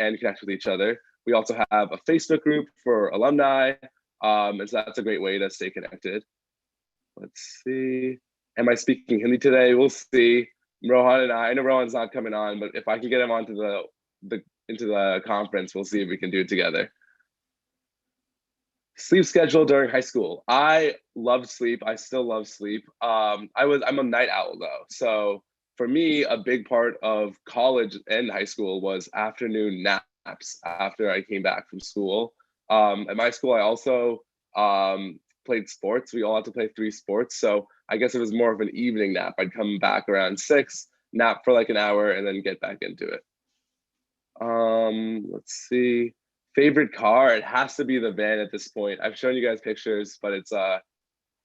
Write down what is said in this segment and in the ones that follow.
and connect with each other. We also have a Facebook group for alumni, and so that's a great way to stay connected. Let's see. Am I speaking Hindi today? We'll see. Rohan and I know Rohan's not coming on, but if I can get him onto into the conference, we'll see if we can do it together. Sleep schedule during high school. I loved sleep. I still love sleep. I'm a night owl though. So for me, a big part of college and high school was afternoon naps after I came back from school. At my school, I also played sports. We all had to play 3 sports. So I guess it was more of an evening nap. I'd come back around 6, nap for like an hour, and then get back into it. Let's see. Favorite car, it has to be the van at this point. I've shown you guys pictures, but it's a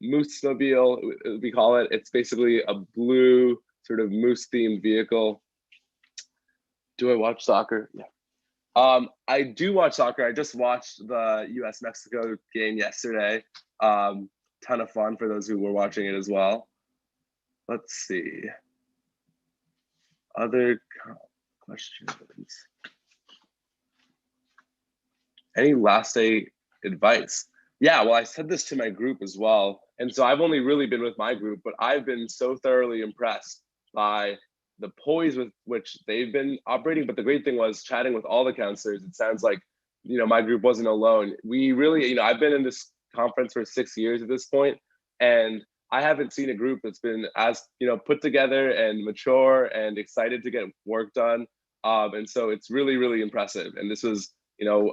Moose-mobile, we call it. It's basically a blue sort of moose themed vehicle. Do I watch soccer? Yeah. I do watch soccer. I just watched the US-Mexico game yesterday. Ton of fun for those who were watching it as well. Let's see. Other questions? Any last day advice? Yeah, well, I said this to my group as well. And so I've only really been with my group, but I've been so thoroughly impressed by the poise with which they've been operating. But the great thing was chatting with all the counselors. It sounds like, you know, my group wasn't alone. We really, you know, I've been in this conference for 6 years at this point, and I haven't seen a group that's been as, you know, put together and mature and excited to get work done. And so it's really, really impressive. And this was, you know,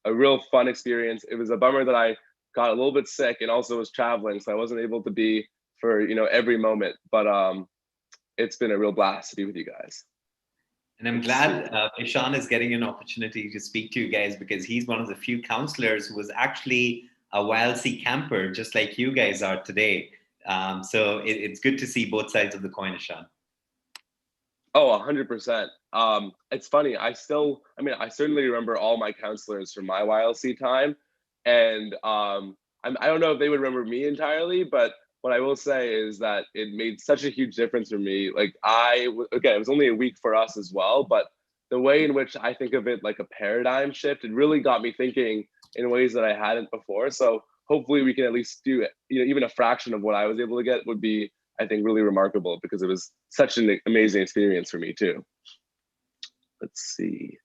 a real fun experience. It was a bummer that I got a little bit sick and also was traveling, so I wasn't able to be for, you know, every moment, but it's been a real blast to be with you guys. And I'm glad Ishan is getting an opportunity to speak to you guys, because he's one of the few counselors who was actually a YLC camper, just like you guys are today. So it's good to see both sides of the coin, Ishan. Oh, 100%. It's funny. I certainly remember all my counselors from my YLC time. And I don't know if they would remember me entirely, but what I will say is that it made such a huge difference for me. Like again, it was only a week for us as well, but the way in which I think of it like a paradigm shift, it really got me thinking in ways that I hadn't before. So hopefully we can at least do it. You know, even a fraction of what I was able to get would be, I think, really remarkable, because it was such an amazing experience for me too. Let's see.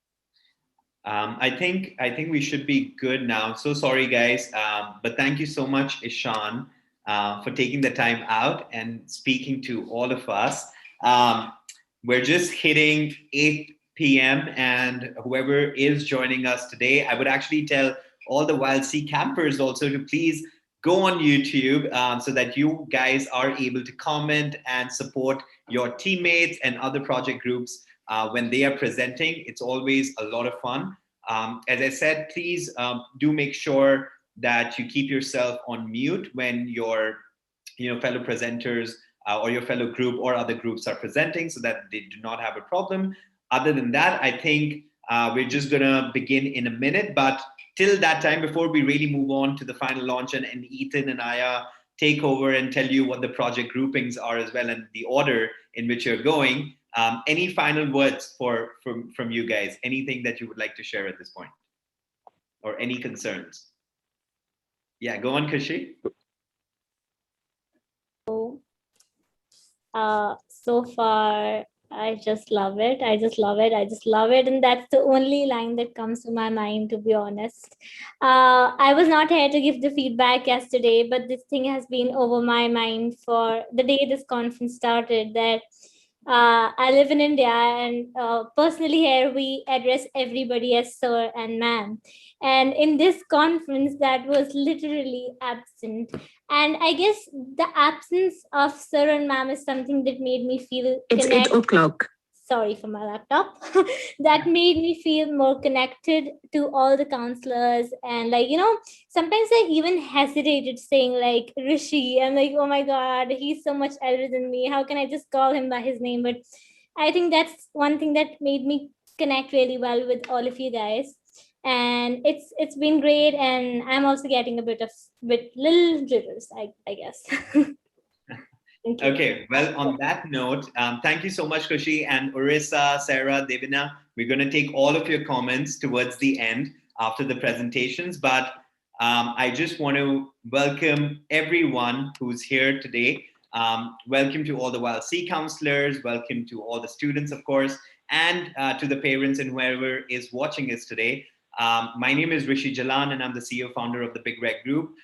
I think we should be good now. So sorry, guys, but thank you so much, Ishan, for taking the time out and speaking to all of us. We're just hitting 8 p.m. and whoever is joining us today, I would actually tell all the YLC campers also to please go on YouTube so that you guys are able to comment and support your teammates and other project groups when they are presenting. It's always a lot of fun. As I said, please do make sure that you keep yourself on mute when your fellow presenters or your fellow group or other groups are presenting, so that they do not have a problem. Other than that, I think we're just gonna begin in a minute, but till that time, before we really move on to the final launch and Ethan and Aya take over and tell you what the project groupings are as well and the order in which you're going, any final words from you guys? Anything that you would like to share at this point? Or any concerns? Yeah, go on, Kushi. So far, I just love it. I just love it. I just love it. And that's the only line that comes to my mind, to be honest. I was not here to give the feedback yesterday, but this thing has been over my mind for the day this conference started, that I live in India, and personally here we address everybody as sir and ma'am. And in this conference, that was literally absent. And I guess the absence of sir and ma'am is something that made me feel It's 8 o'clock. Sorry for my laptop. That made me feel more connected to all the counselors. And sometimes I even hesitated saying like Rishi. I'm like, oh my God, he's so much elder than me. How can I just call him by his name? But I think that's one thing that made me connect really well with all of you guys. And it's been great. And I'm also getting a bit little jitters, I guess. Okay, well, on that note, thank you so much, Kushi, and Orissa, Sarah, Devina. We're going to take all of your comments towards the end after the presentations, but I just want to welcome everyone who's here today. Welcome to all the YLC counselors, welcome to all the students, of course, and to the parents and whoever is watching us today. My name is Rishi Jalan, and I'm the CEO founder of the Big Red Group.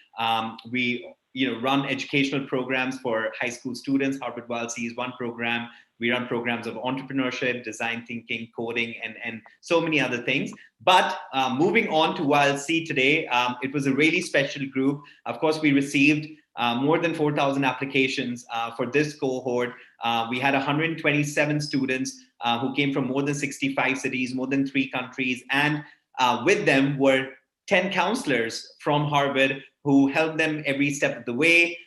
We run educational programs for high school students. Harvard YLC is one program. We run programs of entrepreneurship, design thinking, coding, and so many other things. But moving on to YLC today, it was a really special group. Of course, we received more than 4,000 applications for this cohort. We had 127 students who came from more than 65 cities, more than 3 countries, and with them were 10 counselors from Harvard who helped them every step of the way.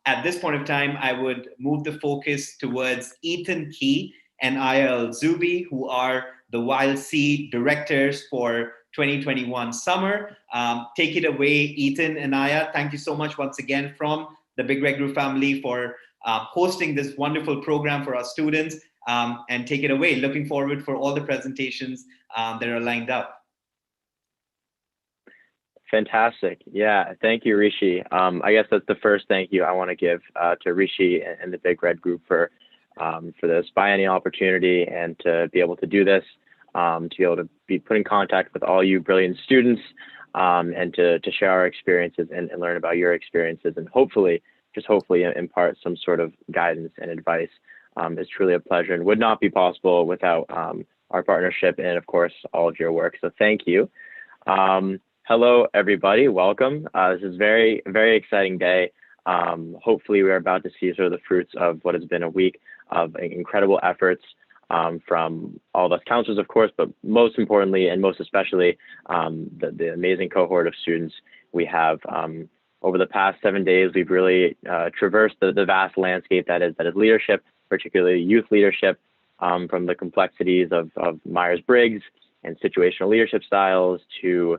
At this point of time, I would move the focus towards Ethan Key and Ayal Zubi, who are the YLC directors for 2021 summer. Take it away, Ethan and Aya. Thank you so much once again from the Big Red Group family for hosting this wonderful program for our students. And take it away. Looking forward for all the presentations that are lined up. Fantastic. Yeah, thank you, Rishi. I guess that's the first thank you I want to give to Rishi and the Big Red Group for this biennial opportunity and to be able to do this, to be able to be put in contact with all you brilliant students and to share our experiences and learn about your experiences and hopefully impart some sort of guidance and advice. It's truly a pleasure and would not be possible without our partnership and of course all of your work. So thank you. Hello, everybody. Welcome. This is very, very exciting day. Hopefully, we're about to see sort of the fruits of what has been a week of incredible efforts from all of us counselors, of course, but most importantly and most especially the amazing cohort of students we have. Over the past 7 days, we've really traversed the vast landscape that is leadership, particularly youth leadership, from the complexities of Myers-Briggs and situational leadership styles to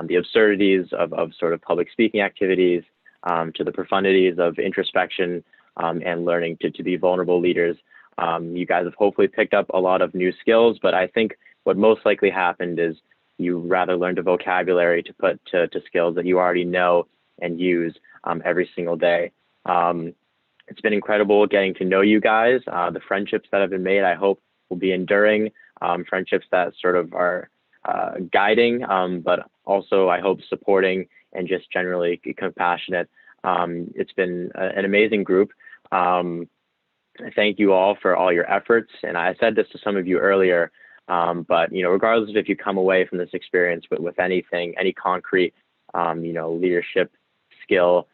the absurdities of sort of public speaking activities, to the profundities of introspection and learning to be vulnerable leaders. You guys have hopefully picked up a lot of new skills, but I think what most likely happened is you rather learned a vocabulary to put to skills that you already know and use every single day. It's been incredible getting to know you guys. The friendships that have been made, I hope, will be enduring, friendships that sort of are guiding, but also I hope supporting and just generally compassionate. It's been an amazing group. Thank you all for all your efforts. And I said this to some of you earlier, but regardless of if you come away from this experience with anything, any concrete, leadership skill,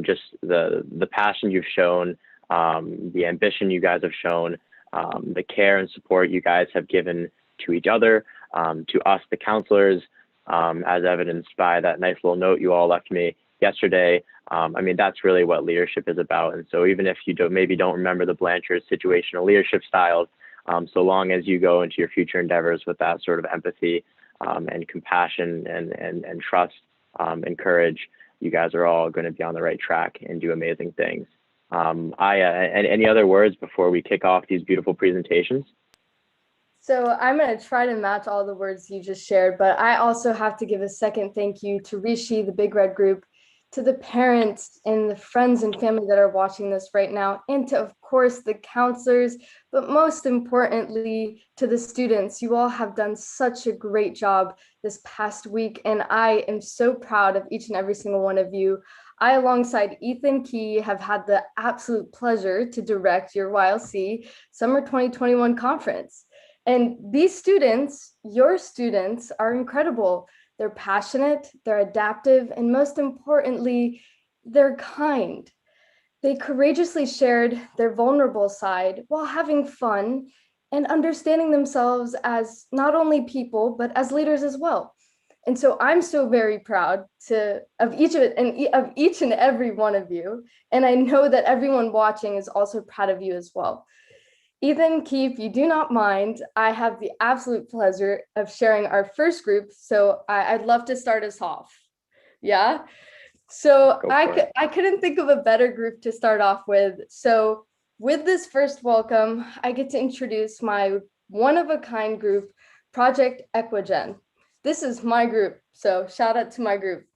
just the passion you've shown, the ambition you guys have shown, the care and support you guys have given to each other, to us, the counselors, as evidenced by that nice little note you all left me yesterday. I mean, that's really what leadership is about. And so even if you maybe don't remember the Blanchard situational leadership styles, so long as you go into your future endeavors with that sort of empathy and compassion and trust and courage, you guys are all going to be on the right track and do amazing things. Aya, any other words before we kick off these beautiful presentations? So I'm going to try to match all the words you just shared, but I also have to give a second thank you to Rishi, the Big Red Group, to the parents and the friends and family that are watching this right now, and to, of course, the counselors, but most importantly, to the students. You all have done such a great job this past week, and I am so proud of each and every single one of you. I, alongside Ethan Key, have had the absolute pleasure to direct your YLC Summer 2021 conference. And these students, your students, are incredible. They're passionate, they're adaptive, and most importantly, they're kind. They courageously shared their vulnerable side while having fun and understanding themselves as not only people, but as leaders as well. And so I'm so very proud of each and every one of you. And I know that everyone watching is also proud of you as well. Ethan, Key, if you do not mind, I have the absolute pleasure of sharing our first group. So I'd love to start us off. Yeah. So I couldn't think of a better group to start off with. So with this first welcome, I get to introduce my one-of-a-kind group Project Equidem. This is my group, so shout out to my group.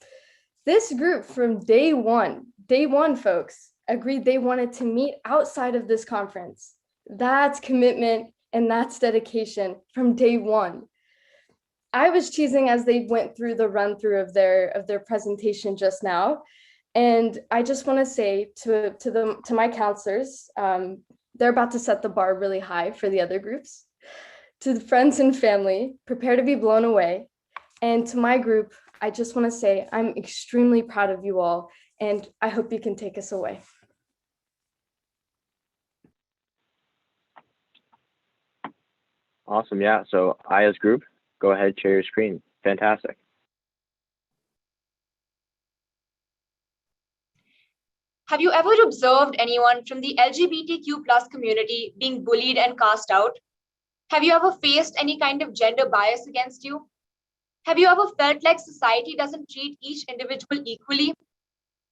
This group from day one, folks, agreed they wanted to meet outside of this conference. That's commitment and that's dedication from day one. I was cheesing as they went through the run through of their presentation just now. And I just want to say to my counselors, they're about to set the bar really high for the other groups. To the friends and family, prepare to be blown away. And to my group, I just want to say I'm extremely proud of you all, and I hope you can take us away. Awesome. Yeah. So Aya's group, go ahead, share your screen. Fantastic. Have you ever observed anyone from the LGBTQ+ community being bullied and cast out? Have you ever faced any kind of gender bias against you? Have you ever felt like society doesn't treat each individual equally?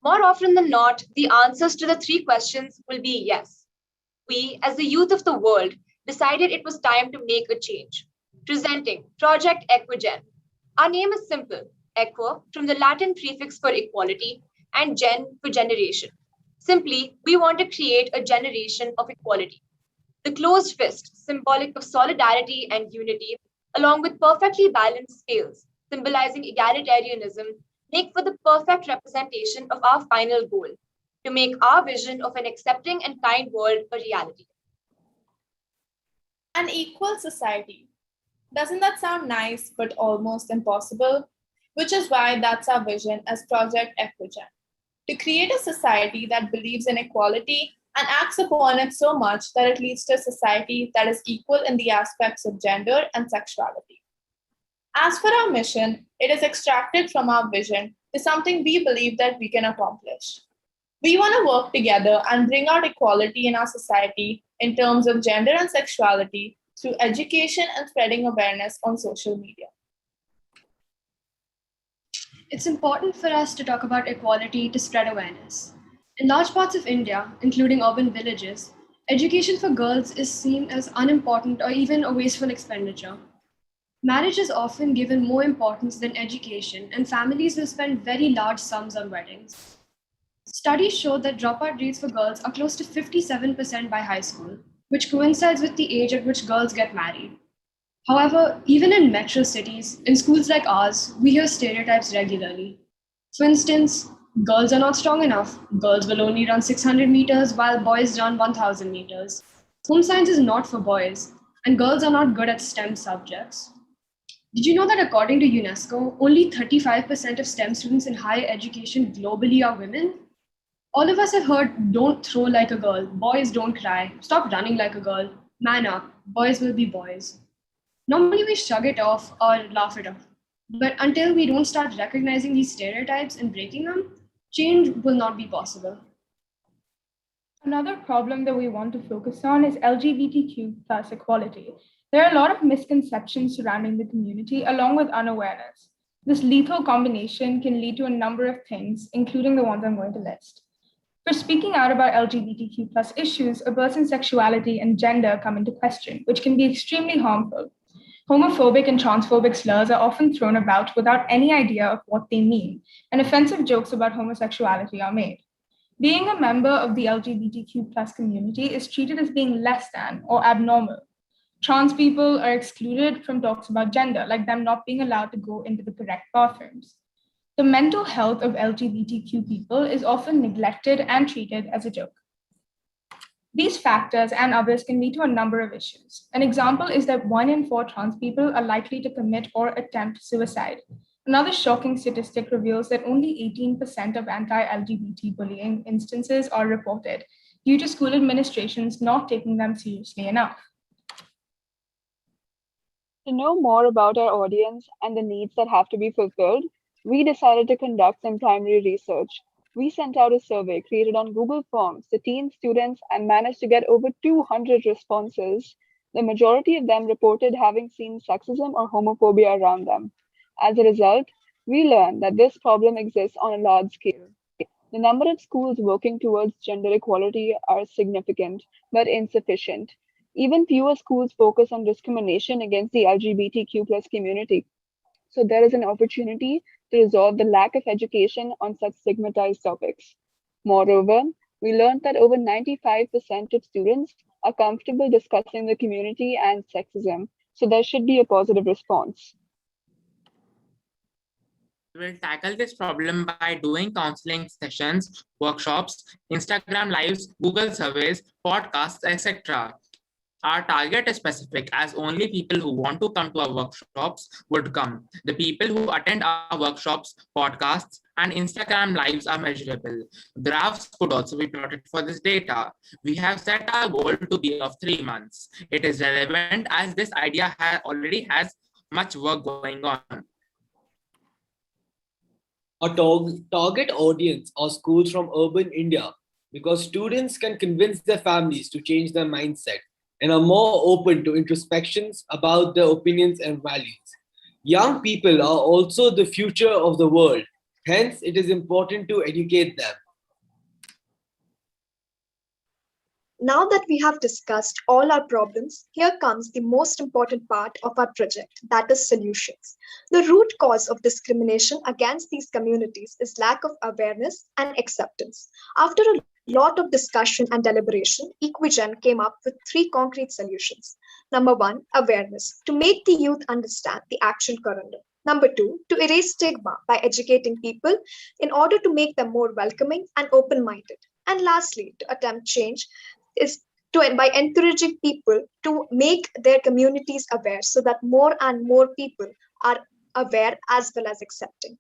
More often than not, the answers to the 3 questions will be yes. We, as the youth of the world, decided it was time to make a change. Presenting Project Equidem. Our name is simple, equa from the Latin prefix for equality and gen for generation. Simply, we want to create a generation of equality. The closed fist, symbolic of solidarity and unity, along with perfectly balanced scales, symbolizing egalitarianism, make for the perfect representation of our final goal, to make our vision of an accepting and kind world a reality. An equal society. Doesn't that sound nice, but almost impossible? Which is why that's our vision as Project Equidem. To create a society that believes in equality and acts upon it so much that it leads to a society that is equal in the aspects of gender and sexuality. As for our mission, it is extracted from our vision to something we believe that we can accomplish. We want to work together and bring out equality in our society in terms of gender and sexuality through education and spreading awareness on social media. It's important for us to talk about equality to spread awareness. In large parts of India, including urban villages, education for girls is seen as unimportant or even a wasteful expenditure. Marriage is often given more importance than education, and families will spend very large sums on weddings. Studies show that dropout rates for girls are close to 57% by high school, which coincides with the age at which girls get married. However, even in metro cities, in schools like ours, we hear stereotypes regularly. For instance, girls are not strong enough. Girls will only run 600 meters while boys run 1000 meters. Home science is not for boys, and girls are not good at STEM subjects. Did you know that according to UNESCO, only 35% of STEM students in higher education globally are women? All of us have heard, don't throw like a girl, boys don't cry, stop running like a girl, man up, boys will be boys. Normally we shrug it off or laugh it off. But until we don't start recognizing these stereotypes and breaking them, change will not be possible. Another problem that we want to focus on is LGBTQ plus equality. There are a lot of misconceptions surrounding the community along with unawareness. This lethal combination can lead to a number of things, including the ones I'm going to list. For speaking out about LGBTQ plus issues, a person's sexuality and gender come into question, which can be extremely harmful. Homophobic and transphobic slurs are often thrown about without any idea of what they mean, and offensive jokes about homosexuality are made. Being a member of the LGBTQ plus community is treated as being less than or abnormal. Trans people are excluded from talks about gender, like them not being allowed to go into the correct bathrooms. The mental health of LGBTQ people is often neglected and treated as a joke. These factors and others can lead to a number of issues. An example is that 1 in 4 trans people are likely to commit or attempt suicide. Another shocking statistic reveals that only 18% of anti-LGBT bullying instances are reported due to school administrations not taking them seriously enough. To know more about our audience and the needs that have to be fulfilled, we decided to conduct some primary research. We sent out a survey created on Google Forms to teen students and managed to get over 200 responses. The majority of them reported having seen sexism or homophobia around them. As a result, we learned that this problem exists on a large scale. The number of schools working towards gender equality are significant, but insufficient. Even fewer schools focus on discrimination against the LGBTQ plus community. So there is an opportunity to resolve the lack of education on such stigmatized topics. Moreover, we learned that over 95% of students are comfortable discussing the community and sexism. So there should be a positive response. We will tackle this problem by doing counseling sessions, workshops, Instagram lives, Google surveys, podcasts, etc. Our target is specific as only people who want to come to our workshops would come. The people who attend our workshops, podcasts, and Instagram lives are measurable. Graphs could also be plotted for this data. We have set our goal to be of 3 months. It is relevant as this idea already has much work going on. A target audience are schools from urban India because students can convince their families to change their mindset and are more open to introspections about their opinions and values. Young people are also the future of the world, hence it is important to educate them. Now that we have discussed all our problems, here comes the most important part of our project, that is solutions. The root cause of discrimination against these communities is lack of awareness and acceptance. After a lot of discussion and deliberation, Equidem came up with 3 concrete solutions. Number 1, awareness, to make the youth understand the actual corridor. Number 2, to erase stigma by educating people in order to make them more welcoming and open-minded. And lastly, to attempt change is by encouraging people to make their communities aware so that more and more people are aware as well as accepting.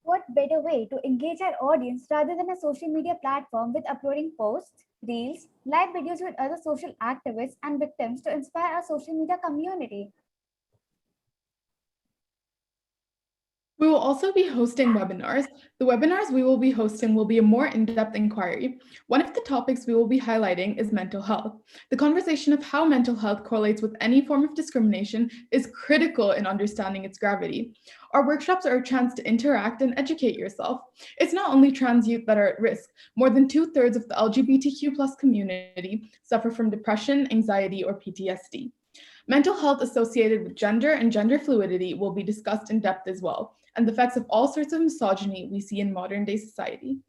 What better way to engage our audience rather than a social media platform with uploading posts, reels, live videos with other social activists and victims to inspire our social media community? We will also be hosting webinars. The webinars we will be hosting will be a more in-depth inquiry. One of the topics we will be highlighting is mental health. The conversation of how mental health correlates with any form of discrimination is critical in understanding its gravity. Our workshops are a chance to interact and educate yourself. It's not only trans youth that are at risk. More than 2/3 of the LGBTQ+ community suffer from depression, anxiety, or PTSD. Mental health associated with gender and gender fluidity will be discussed in depth as well, and the effects of all sorts of misogyny we see in modern-day society.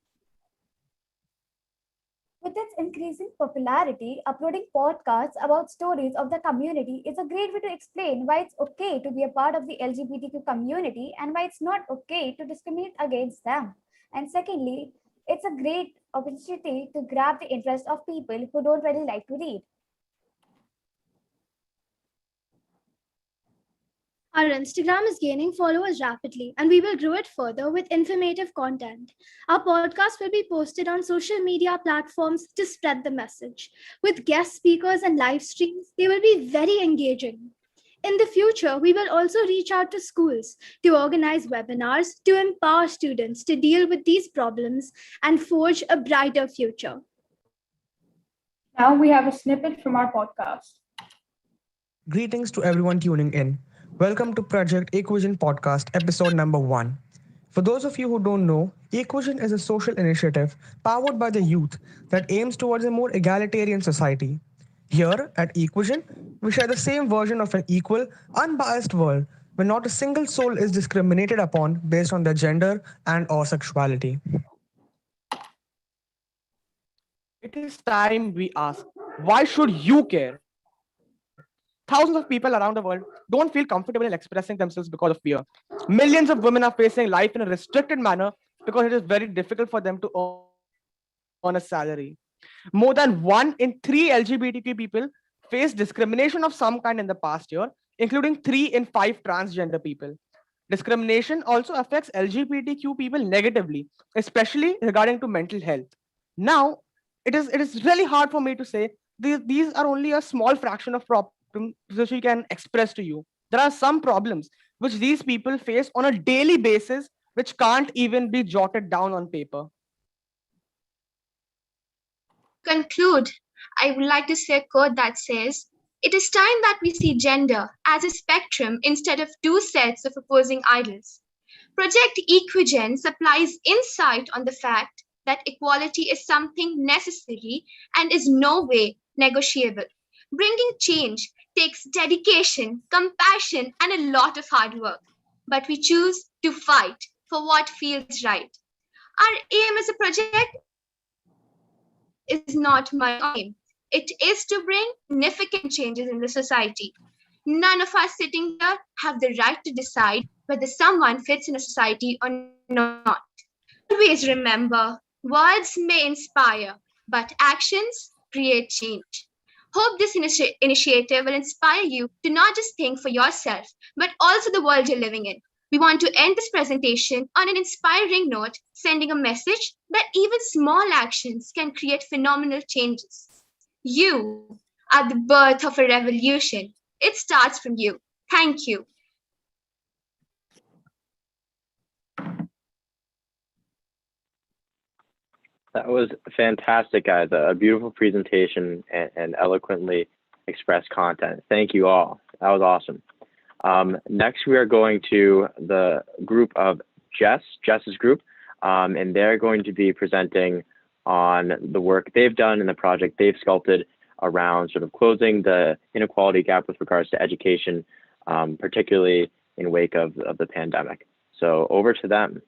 With its increasing popularity, uploading podcasts about stories of the community is a great way to explain why it's okay to be a part of the LGBTQ community and why it's not okay to discriminate against them. And secondly, it's a great opportunity to grab the interest of people who don't really like to read. Our Instagram is gaining followers rapidly, and we will grow it further with informative content. Our podcast will be posted on social media platforms to spread the message. With guest speakers and live streams, they will be very engaging. In the future, we will also reach out to schools to organize webinars to empower students to deal with these problems and forge a brighter future. Now we have a snippet from our podcast. Greetings to everyone tuning in. Welcome to Project Equidem Podcast, episode number 1. For those of you who don't know, Equidem is a social initiative powered by the youth that aims towards a more egalitarian society. Here at Equidem, we share the same version of an equal, unbiased world where not a single soul is discriminated upon based on their gender and/or sexuality. It is time we ask, why should you care? Thousands of people around the world don't feel comfortable in expressing themselves because of fear. Millions of women are facing life in a restricted manner because it is very difficult for them to earn a salary. More than 1 in 3 LGBTQ people face discrimination of some kind in the past year, including 3 in 5 transgender people. Discrimination also affects LGBTQ people negatively, especially regarding to mental health. Now, it is really hard for me to say these are only a small fraction of problems which we can express to you. There are some problems which these people face on a daily basis which can't even be jotted down on paper. Conclude, I would like to say a quote that says, "It is time that we see gender as a spectrum instead of 2 sets of opposing idols." Project Equidem supplies insight on the fact that equality is something necessary and is no way negotiable. Bringing change takes dedication, compassion, and a lot of hard work. But we choose to fight for what feels right. Our aim as a project is not my aim. It is to bring significant changes in the society. None of us sitting here have the right to decide whether someone fits in a society or not. Always remember, words may inspire, but actions create change. Hope this initiative will inspire you to not just think for yourself, but also the world you're living in. We want to end this presentation on an inspiring note, sending a message that even small actions can create phenomenal changes. You are the birth of a revolution. It starts from you. Thank you. That was fantastic, guys. A beautiful presentation and eloquently expressed content. Thank you all. That was awesome. Next, we are going to the group of Jess's group, and they're going to be presenting on the work they've done and the project they've sculpted around sort of closing the inequality gap with regards to education, particularly in wake of the pandemic. So over to them.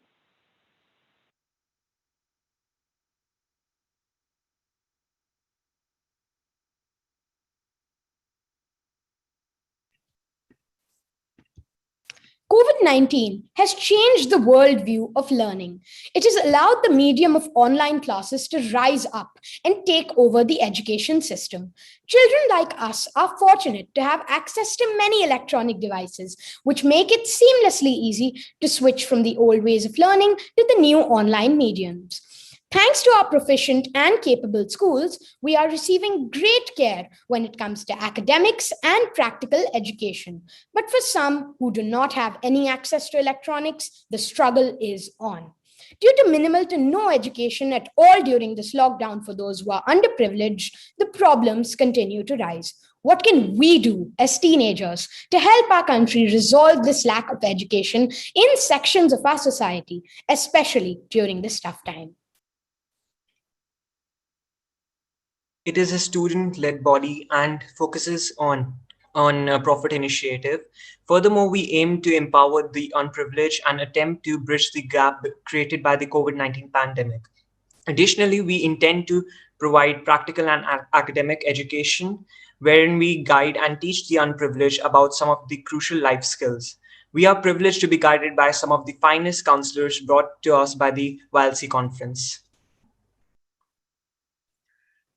COVID-19 has changed the worldview of learning. It has allowed the medium of online classes to rise up and take over the education system. Children like us are fortunate to have access to many electronic devices, which make it seamlessly easy to switch from the old ways of learning to the new online mediums. Thanks to our proficient and capable schools, we are receiving great care when it comes to academics and practical education. But for some who do not have any access to electronics, the struggle is on. Due to minimal to no education at all during this lockdown for those who are underprivileged, the problems continue to rise. What can we do as teenagers to help our country resolve this lack of education in sections of our society, especially during this tough time? It is a student-led body and focuses on a profit initiative. Furthermore, we aim to empower the unprivileged and attempt to bridge the gap created by the COVID-19 pandemic. Additionally, we intend to provide practical and academic education, wherein we guide and teach the unprivileged about some of the crucial life skills. We are privileged to be guided by some of the finest counselors brought to us by the YLC conference.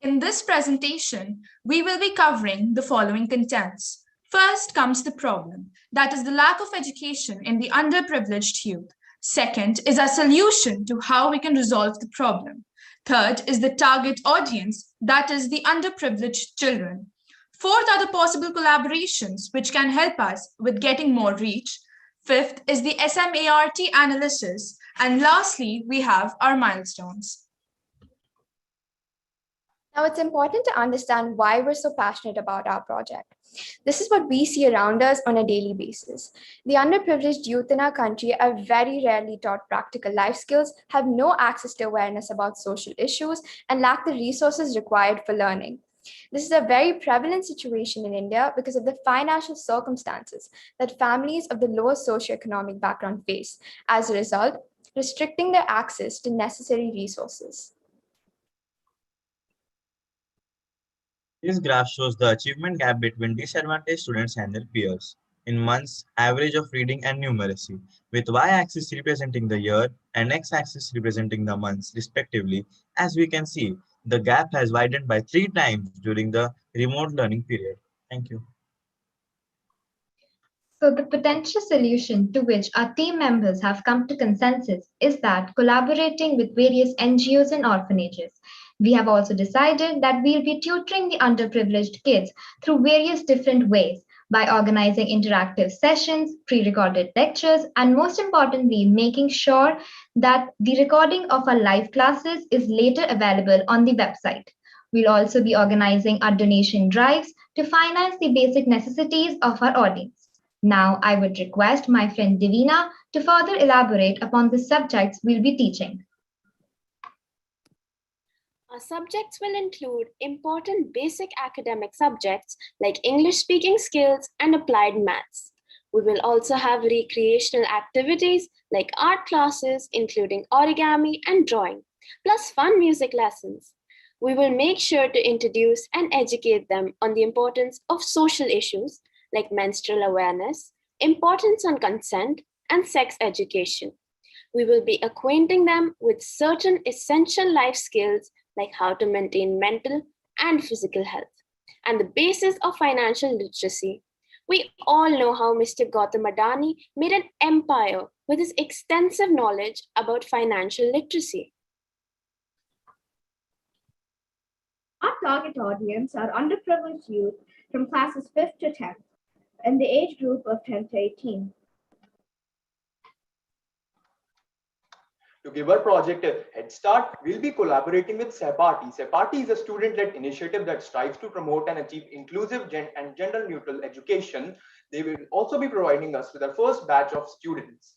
In this presentation, we will be covering the following contents. First comes the problem, that is the lack of education in the underprivileged youth. Second is a solution to how we can resolve the problem. Third is the target audience, that is the underprivileged children. Fourth are the possible collaborations which can help us with getting more reach. Fifth is the SMART analysis. And lastly, we have our milestones. Now, it's important to understand why we're so passionate about our project. This is what we see around us on a daily basis. The underprivileged youth in our country are very rarely taught practical life skills, have no access to awareness about social issues, and lack the resources required for learning. This is a very prevalent situation in India because of the financial circumstances that families of the lower socioeconomic background face, as a result, restricting their access to necessary resources. This graph shows the achievement gap between disadvantaged students and their peers in months average of reading and numeracy, with y-axis representing the year and x-axis representing the months respectively. As we can see, the gap has widened by 3 times during the remote learning period. Thank you. So the potential solution to which our team members have come to consensus is that collaborating with various NGOs and orphanages. We have also decided that we'll be tutoring the underprivileged kids through various different ways by organizing interactive sessions, pre-recorded lectures, and most importantly, making sure that the recording of our live classes is later available on the website. We'll also be organizing our donation drives to finance the basic necessities of our audience. Now, I would request my friend Divina to further elaborate upon the subjects we'll be teaching. Our subjects will include important basic academic subjects like English speaking skills and applied maths. We will also have recreational activities like art classes, including origami and drawing, plus fun music lessons. We will make sure to introduce and educate them on the importance of social issues like menstrual awareness, importance on consent, and sex education. We will be acquainting them with certain essential life skills like how to maintain mental and physical health and the basis of financial literacy. We all know how Mr. Gautam Adani made an empire with his extensive knowledge about financial literacy. Our target audience are underprivileged youth from classes 5th to 10th in the age group of 10 to 18. To give our project a head start, we'll be collaborating with Sehpati. Sehpati is a student-led initiative that strives to promote and achieve inclusive and gender-neutral education. They will also be providing us with our first batch of students.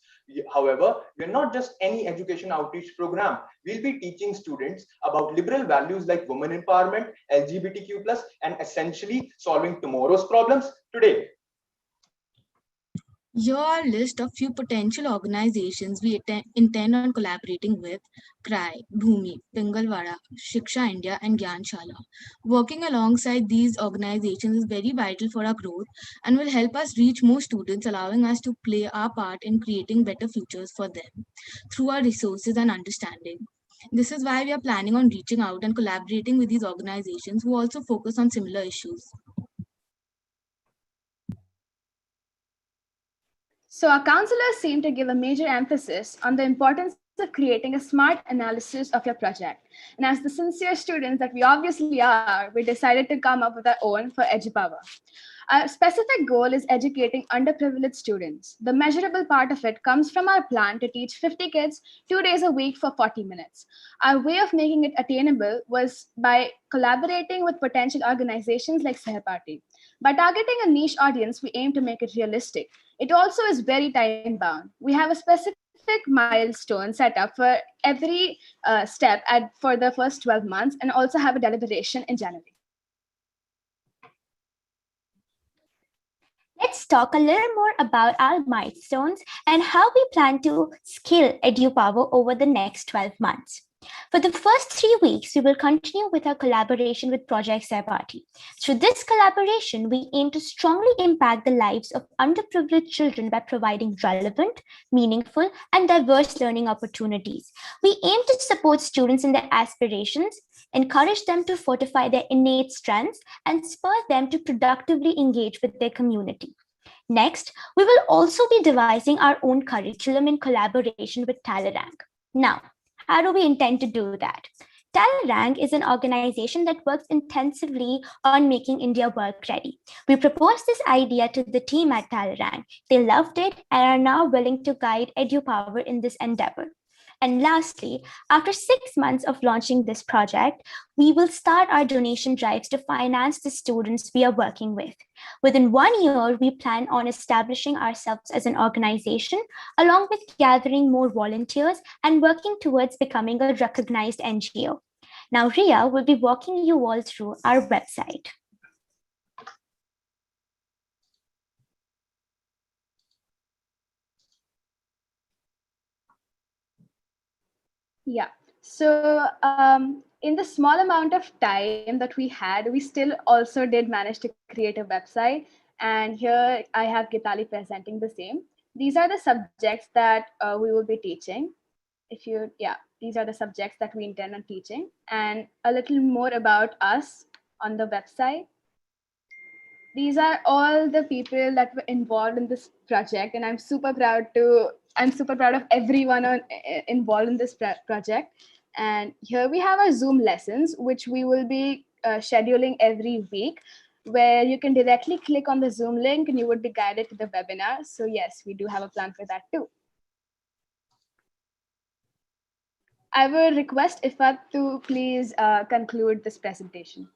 However, we're not just any education outreach program. We'll be teaching students about liberal values like women empowerment, LGBTQ+, and essentially solving tomorrow's problems today. Here are a list of few potential organizations we intend on collaborating with: CRY, Bhumi, Pingalwada, Shiksha India, and Gyanshala. Working alongside these organizations is very vital for our growth and will help us reach more students, allowing us to play our part in creating better futures for them through our resources and understanding. This is why we are planning on reaching out and collaborating with these organizations who also focus on similar issues. So our counselors seem to give a major emphasis on the importance of creating a smart analysis of your project. And as the sincere students that we obviously are, we decided to come up with our own for Edu-Power. Our specific goal is educating underprivileged students. The measurable part of it comes from our plan to teach 50 kids 2 days a week for 40 minutes. Our way of making it attainable was by collaborating with potential organizations like Sehpati. By targeting a niche audience, we aim to make it realistic. It also is very time bound. We have a specific milestone set up for every step for the first 12 months and also have a deliberation in January. Let's talk a little more about our milestones and how we plan to scale Edu-Power over the next 12 months. For the first 3 weeks, we will continue with our collaboration with Project Sehpati. Through this collaboration, we aim to strongly impact the lives of underprivileged children by providing relevant, meaningful, and diverse learning opportunities. We aim to support students in their aspirations, encourage them to fortify their innate strengths, and spur them to productively engage with their community. Next, we will also be devising our own curriculum in collaboration with Talarank. Now, how do we intend to do that? Talarank is an organization that works intensively on making India work ready. We proposed this idea to the team at Talarank. They loved it and are now willing to guide Edu-Power in this endeavor. And lastly, after 6 months of launching this project, we will start our donation drives to finance the students we are working with. Within 1 year, we plan on establishing ourselves as an organization, along with gathering more volunteers and working towards becoming a recognized NGO. Now, Ria will be walking you all through our website. Yeah. So in the small amount of time that we had, we still also did manage to create a website. And here I have Gitali presenting the same. These are the subjects that we will be teaching. These are the subjects that we intend on teaching. And a little more about us on the website. These are all the people that were involved in this project, and I'm super proud of everyone involved in this project. And here we have our Zoom lessons, which we will be scheduling every week, where you can directly click on the Zoom link and you would be guided to the webinar. So yes, we do have a plan for that too. I will request Ifat to please conclude this presentation.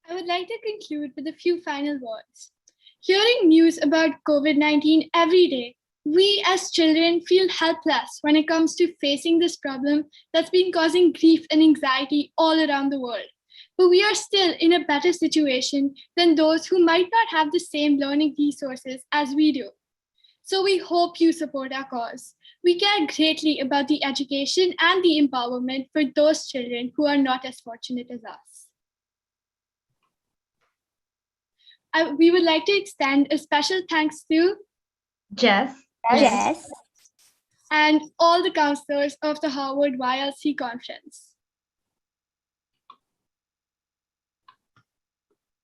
I would like to conclude with a few final words. Hearing news about COVID-19 every day, we as children feel helpless when it comes to facing this problem that's been causing grief and anxiety all around the world. But we are still in a better situation than those who might not have the same learning resources as we do. So we hope you support our cause. We care greatly about the education and the empowerment for those children who are not as fortunate as us. We would like to extend a special thanks to Jess. Yes. And all the counselors of the Harvard YLC conference.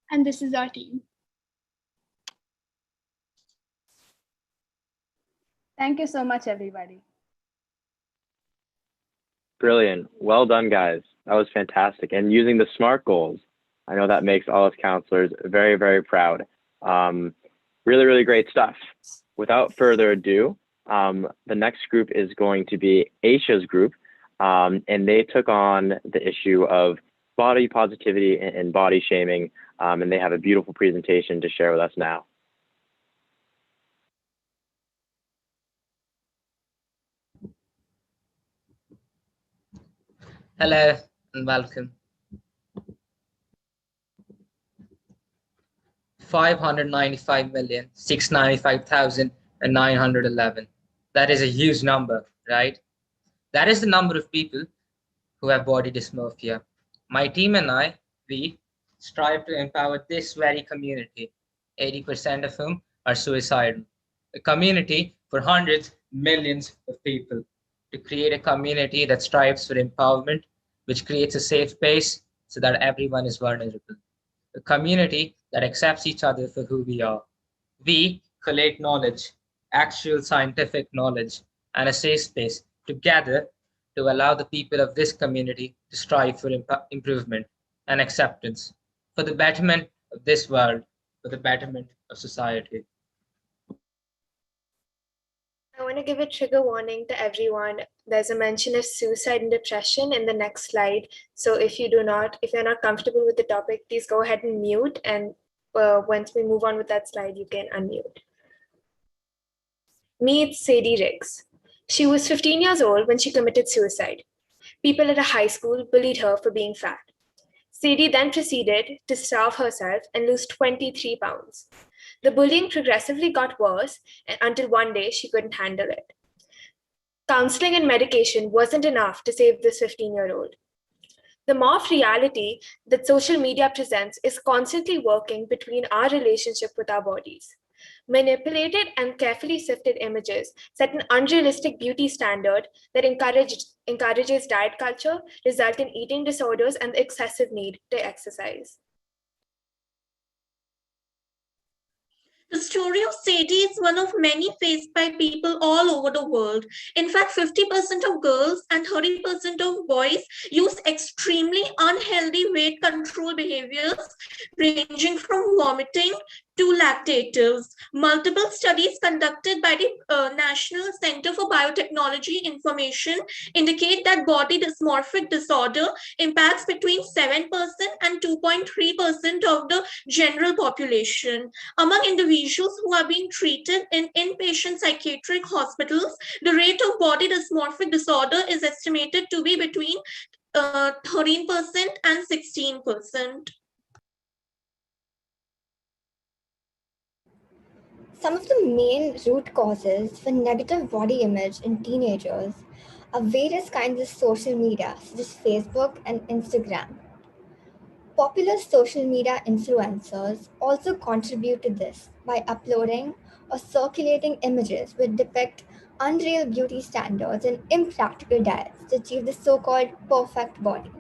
And this is our team. Thank you so much, everybody. Brilliant. Well done, guys. That was fantastic. And using the SMART goals, I know that makes all us counselors very, very proud. Really, really great stuff. Without further ado, the next group is going to be Aisha's group, and they took on the issue of body positivity and body shaming, and they have a beautiful presentation to share with us now. Hello and welcome. 595,695,911. That is a huge number, right? That is the number of people who have body dysmorphia. My team and I, we strive to empower this very community, 80% of whom are suicidal. A community for hundreds, millions of people. To create a community that strives for empowerment, which creates a safe space so that everyone is vulnerable. A community that accepts each other for who we are. We collate knowledge, actual scientific knowledge, and a safe space together to allow the people of this community to strive for improvement and acceptance, for the betterment of this world, for the betterment of society. I want to give a trigger warning to everyone. There's a mention of suicide and depression in the next slide. So if you're not comfortable with the topic, please go ahead and mute. And once we move on with that slide, you can unmute. Meet Sadie Riggs. She was 15 years old when she committed suicide. People at a high school bullied her for being fat. Sadie then proceeded to starve herself and lose 23 pounds. The bullying progressively got worse until one day she couldn't handle it. Counseling and medication wasn't enough to save this 15-year-old. The morphed reality that social media presents is constantly working between our relationship with our bodies. Manipulated and carefully sifted images set an unrealistic beauty standard that encourages diet culture, result in eating disorders and the excessive need to exercise. The story of Sadie is one of many faced by people all over the world. In fact, 50% of girls and 30% of boys use extremely unhealthy weight control behaviors, ranging from vomiting to lactatives. Multiple studies conducted by the National Center for Biotechnology Information indicate that body dysmorphic disorder impacts between 7% and 2.3% of the general population. Among individuals who are being treated in inpatient psychiatric hospitals, the rate of body dysmorphic disorder is estimated to be between 13% and 16%. Some of the main root causes for negative body image in teenagers are various kinds of social media, such as Facebook and Instagram. Popular social media influencers also contribute to this by uploading or circulating images which depict unreal beauty standards and impractical diets to achieve the so-called perfect body.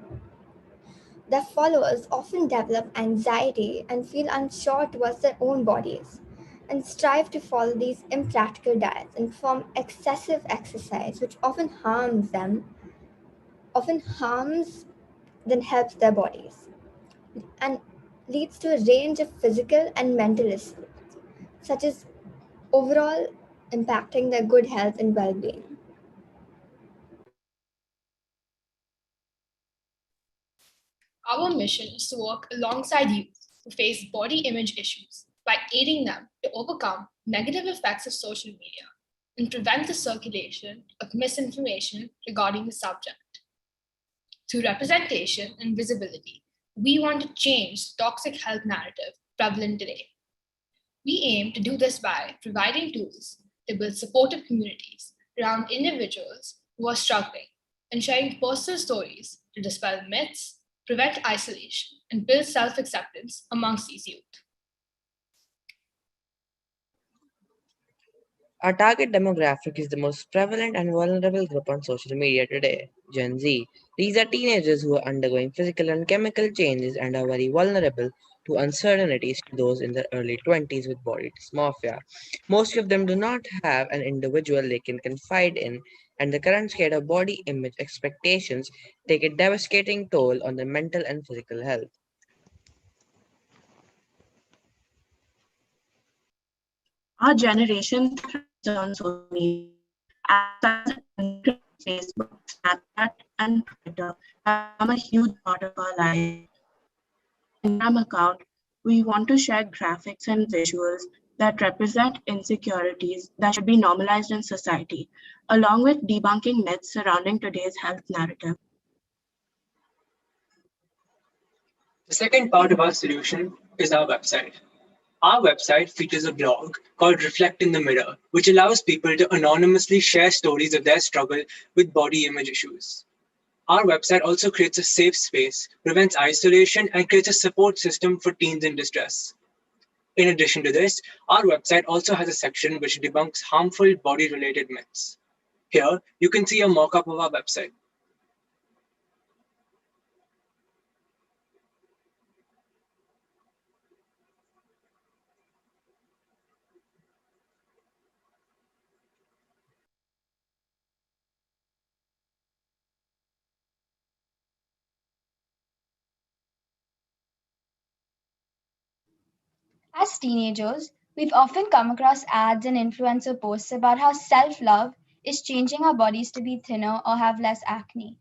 Their followers often develop anxiety and feel unsure towards their own bodies, and strive to follow these impractical diets and perform excessive exercise, which often harms than helps their bodies, and leads to a range of physical and mental issues, such as overall impacting their good health and well-being. Our mission is to work alongside youth who face body image issues by aiding them to overcome negative effects of social media and prevent the circulation of misinformation regarding the subject. Through representation and visibility, we want to change the toxic health narrative prevalent today. We aim to do this by providing tools to build supportive communities around individuals who are struggling and sharing personal stories to dispel myths, prevent isolation, and build self-acceptance amongst these youth. Our target demographic is the most prevalent and vulnerable group on social media today, Gen Z. These are teenagers who are undergoing physical and chemical changes and are very vulnerable to uncertainties to those in their early 20s with body dysmorphia. Most of them do not have an individual they can confide in, and the current scale of body image expectations take a devastating toll on their mental and physical health. Our generation thrives on social media. Apps such as Facebook, Snapchat, and Twitter have become a huge part of our lives. On our Instagram account, we want to share graphics and visuals that represent insecurities that should be normalized in society, along with debunking myths surrounding today's health narrative. The second part of our solution is our website. Our website features a blog called Reflect in the Mirror, which allows people to anonymously share stories of their struggle with body image issues. Our website also creates a safe space, prevents isolation, and creates a support system for teens in distress. In addition to this, our website also has a section which debunks harmful body-related myths. Here, you can see a mock-up of our website. As teenagers, we've often come across ads and influencer posts about how self love is changing our bodies to be thinner or have less acne.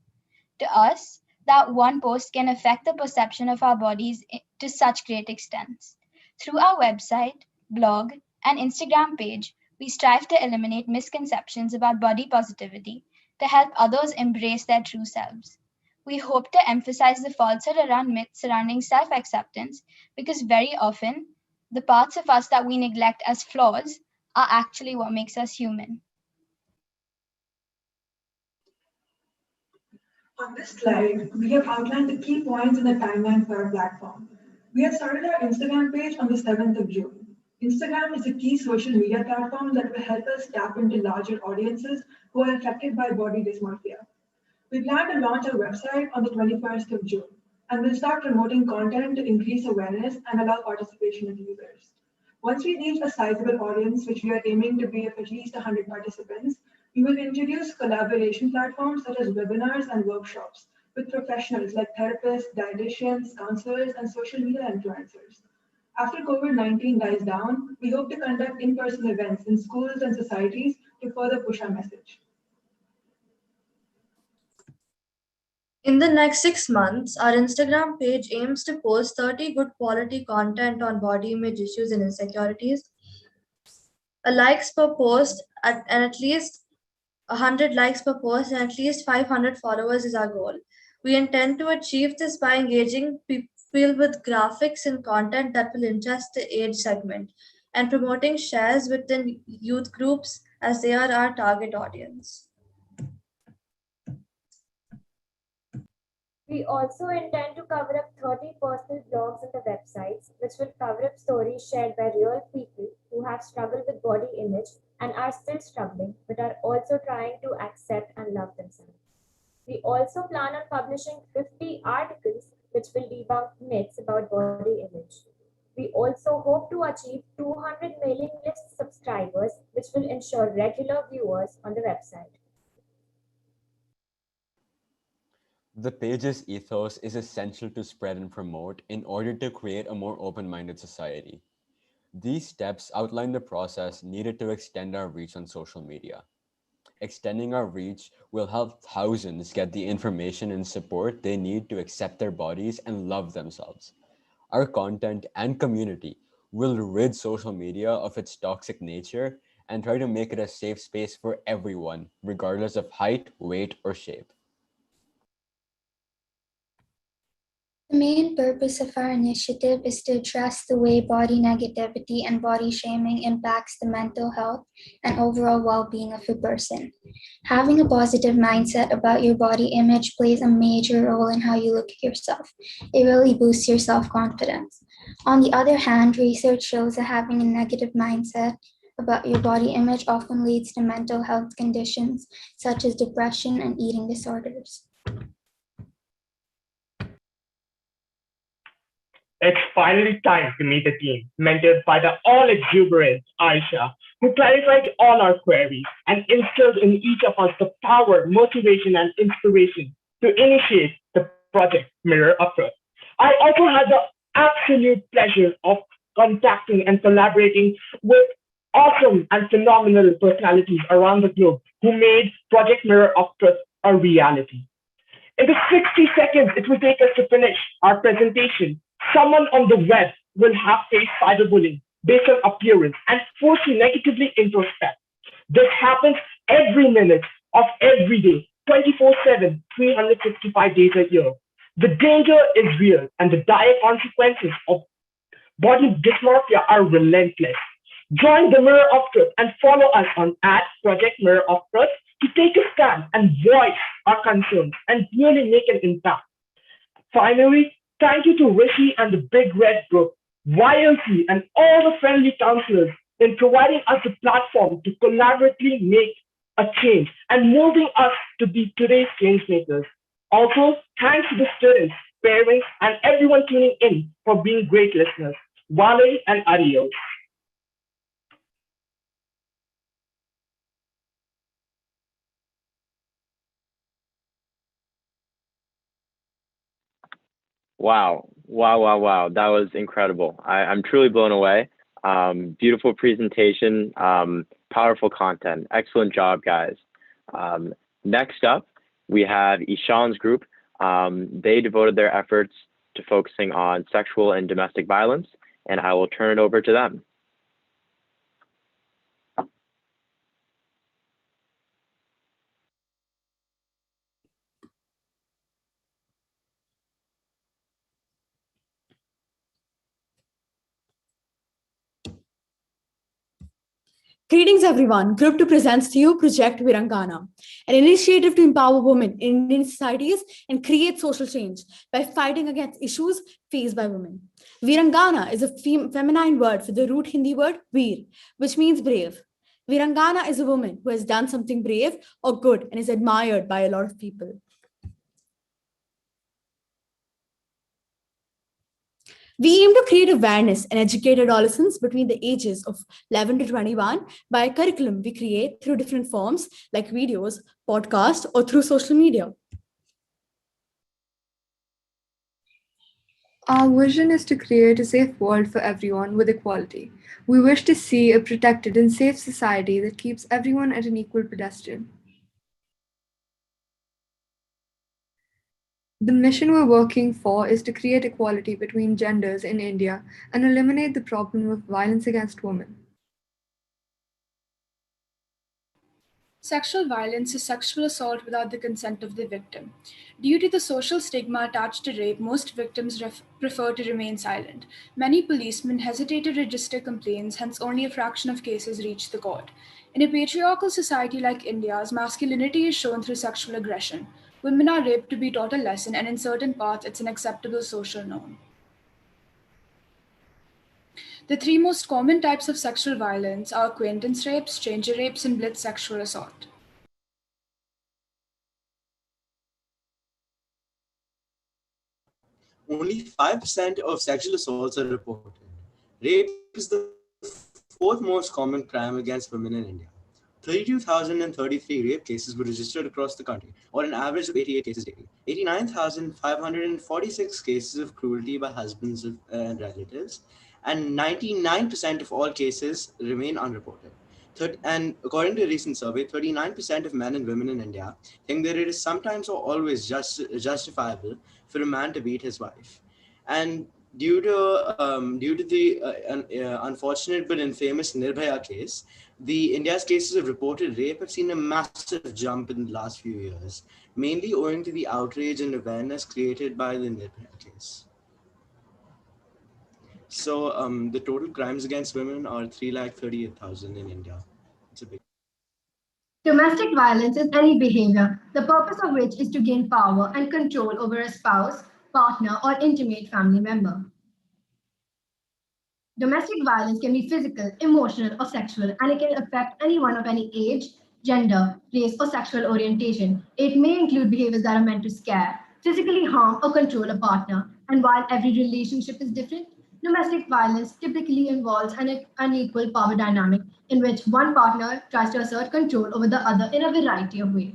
To us, that one post can affect the perception of our bodies to such great extents. Through our website, blog, and Instagram page, we strive to eliminate misconceptions about body positivity to help others embrace their true selves. We hope to emphasize the falsehood around myths surrounding self acceptance because very often, the parts of us that we neglect as flaws are actually what makes us human. On this slide, we have outlined the key points in the timeline for our platform. We have started our Instagram page on the 7th of June. Instagram is a key social media platform that will help us tap into larger audiences who are affected by body dysmorphia. We plan to launch our website on the 21st of June, and we'll start promoting content to increase awareness and allow participation of users. Once we reach a sizable audience, which we are aiming to be of at least 100 participants, we will introduce collaboration platforms such as webinars and workshops with professionals like therapists, dietitians, counselors, and social media influencers. After COVID-19 dies down, we hope to conduct in-person events in schools and societies to further push our message. In the next 6 months, our Instagram page aims to post 30 good quality content on body image issues and insecurities. A likes per post and at least 100 likes per post and at least 500 followers is our goal. We intend to achieve this by engaging people with graphics and content that will interest the age segment and promoting shares within youth groups as they are our target audience. We also intend to cover up 30 personal blogs on the websites, which will cover up stories shared by real people who have struggled with body image and are still struggling, but are also trying to accept and love themselves. We also plan on publishing 50 articles which will debunk myths about body image. We also hope to achieve 200 mailing list subscribers, which will ensure regular viewers on the website. The page's ethos is essential to spread and promote in order to create a more open-minded society. These steps outline the process needed to extend our reach on social media. Extending our reach will help thousands get the information and support they need to accept their bodies and love themselves. Our content and community will rid social media of its toxic nature and try to make it a safe space for everyone, regardless of height, weight, or shape. The main purpose of our initiative is to address the way body negativity and body shaming impacts the mental health and overall well-being of a person. Having a positive mindset about your body image plays a major role in how you look at yourself. It really boosts your self-confidence. On the other hand, research shows that having a negative mindset about your body image often leads to mental health conditions such as depression and eating disorders. It's finally time to meet the team, mentored by the all-exuberant Aisha, who clarified all our queries and instilled in each of us the power, motivation, and inspiration to initiate the project Mirror of Truth. I also had the absolute pleasure of contacting and collaborating with awesome and phenomenal personalities around the globe who made Project Mirror of Truth a reality. In the 60 seconds it will take us to finish our presentation, someone on the web will have faced cyberbullying based on appearance and force you negatively introspect. This happens every minute of every day, 24/7, 365 days a year. The danger is real and the dire consequences of body dysmorphia are relentless. Join the Mirror of Truth and follow us on Project Mirror of Truth to take a stand and voice our concerns and really make an impact. Finally, thank you to Rishi and the Big Red Group, YLC, and all the friendly counselors in providing us a platform to collaboratively make a change and molding us to be today's change makers. Also, thanks to the students, parents, and everyone tuning in for being great listeners. Vale and adios. Wow. Wow, wow, wow. That was incredible. I'm truly blown away. Beautiful presentation, powerful content. Excellent job, guys. Next up, we have Ishan's group. They devoted their efforts to focusing on sexual and domestic violence, and I will turn it over to them. Greetings, everyone. Group 2 presents to you Project Virangana, an initiative to empower women in Indian societies and create social change by fighting against issues faced by women. Virangana is a feminine word for the root Hindi word Veer, which means brave. Virangana is a woman who has done something brave or good and is admired by a lot of people. We aim to create awareness and educate adolescents between the ages of 11 to 21 by a curriculum we create through different forms like videos, podcasts, or through social media. Our vision is to create a safe world for everyone with equality. We wish to see a protected and safe society that keeps everyone at an equal pedestal. The mission we're working for is to create equality between genders in India and eliminate the problem of violence against women. Sexual violence is sexual assault without the consent of the victim. Due to the social stigma attached to rape, most victims prefer to remain silent. Many policemen hesitate to register complaints, hence only a fraction of cases reach the court. In a patriarchal society like India's, masculinity is shown through sexual aggression. Women are raped to be taught a lesson, and in certain parts, it's an acceptable social norm. The three most common types of sexual violence are acquaintance rapes, stranger rapes, and blitz sexual assault. Only 5% of sexual assaults are reported. Rape is the fourth most common crime against women in India. 32,033 rape cases were registered across the country, or an average of 88 cases daily. 89,546 cases of cruelty by husbands and relatives, and 99% of all cases remain unreported. And according to a recent survey, 39% of men and women in India think that it is sometimes or always justifiable for a man to beat his wife. And Due to the unfortunate but infamous Nirbhaya case, the India's cases of reported rape have seen a massive jump in the last few years, mainly owing to the outrage and awareness created by the Nirbhaya case. So the total crimes against women are 338,000 in India. It's a big. Domestic violence is any behavior, the purpose of which is to gain power and control over a spouse, partner, or intimate family member. Domestic violence can be physical, emotional, or sexual, and it can affect anyone of any age, gender, race, or sexual orientation. It may include behaviors that are meant to scare, physically harm, or control a partner. And while every relationship is different, domestic violence typically involves an unequal power dynamic in which one partner tries to assert control over the other in a variety of ways.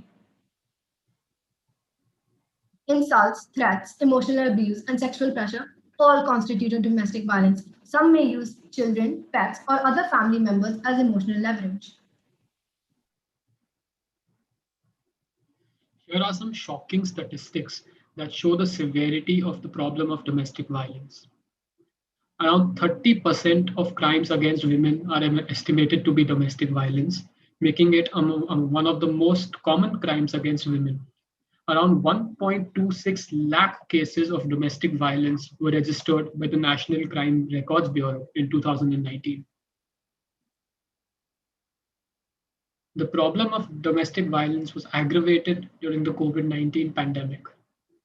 Insults, threats, emotional abuse, and sexual pressure all constitute domestic violence. Some may use children, pets, or other family members as emotional leverage. Here are some shocking statistics that show the severity of the problem of domestic violence. Around 30% of crimes against women are estimated to be domestic violence, making it one of the most common crimes against women. Around 1.26 lakh cases of domestic violence were registered by the National Crime Records Bureau in 2019. The problem of domestic violence was aggravated during the COVID-19 pandemic.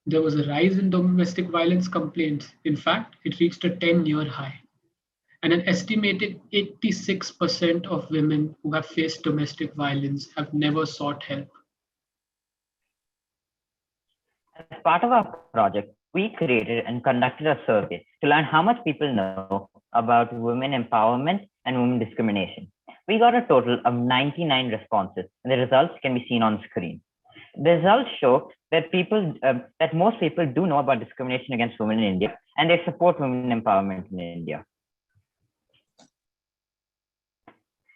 There was a rise in domestic violence complaints. In fact, it reached a 10-year high. And an estimated 86% of women who have faced domestic violence have never sought help. As part of our project, we created and conducted a survey to learn how much people know about women empowerment and women discrimination. We got a total of 99 responses, and the results can be seen on screen. The results show that that most people do know about discrimination against women in India, and they support women empowerment in India.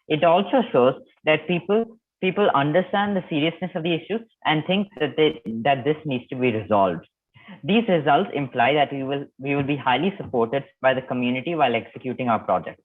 It also shows that people understand the seriousness of the issue and think that this needs to be resolved. These results imply that we will be highly supported by the community while executing our project.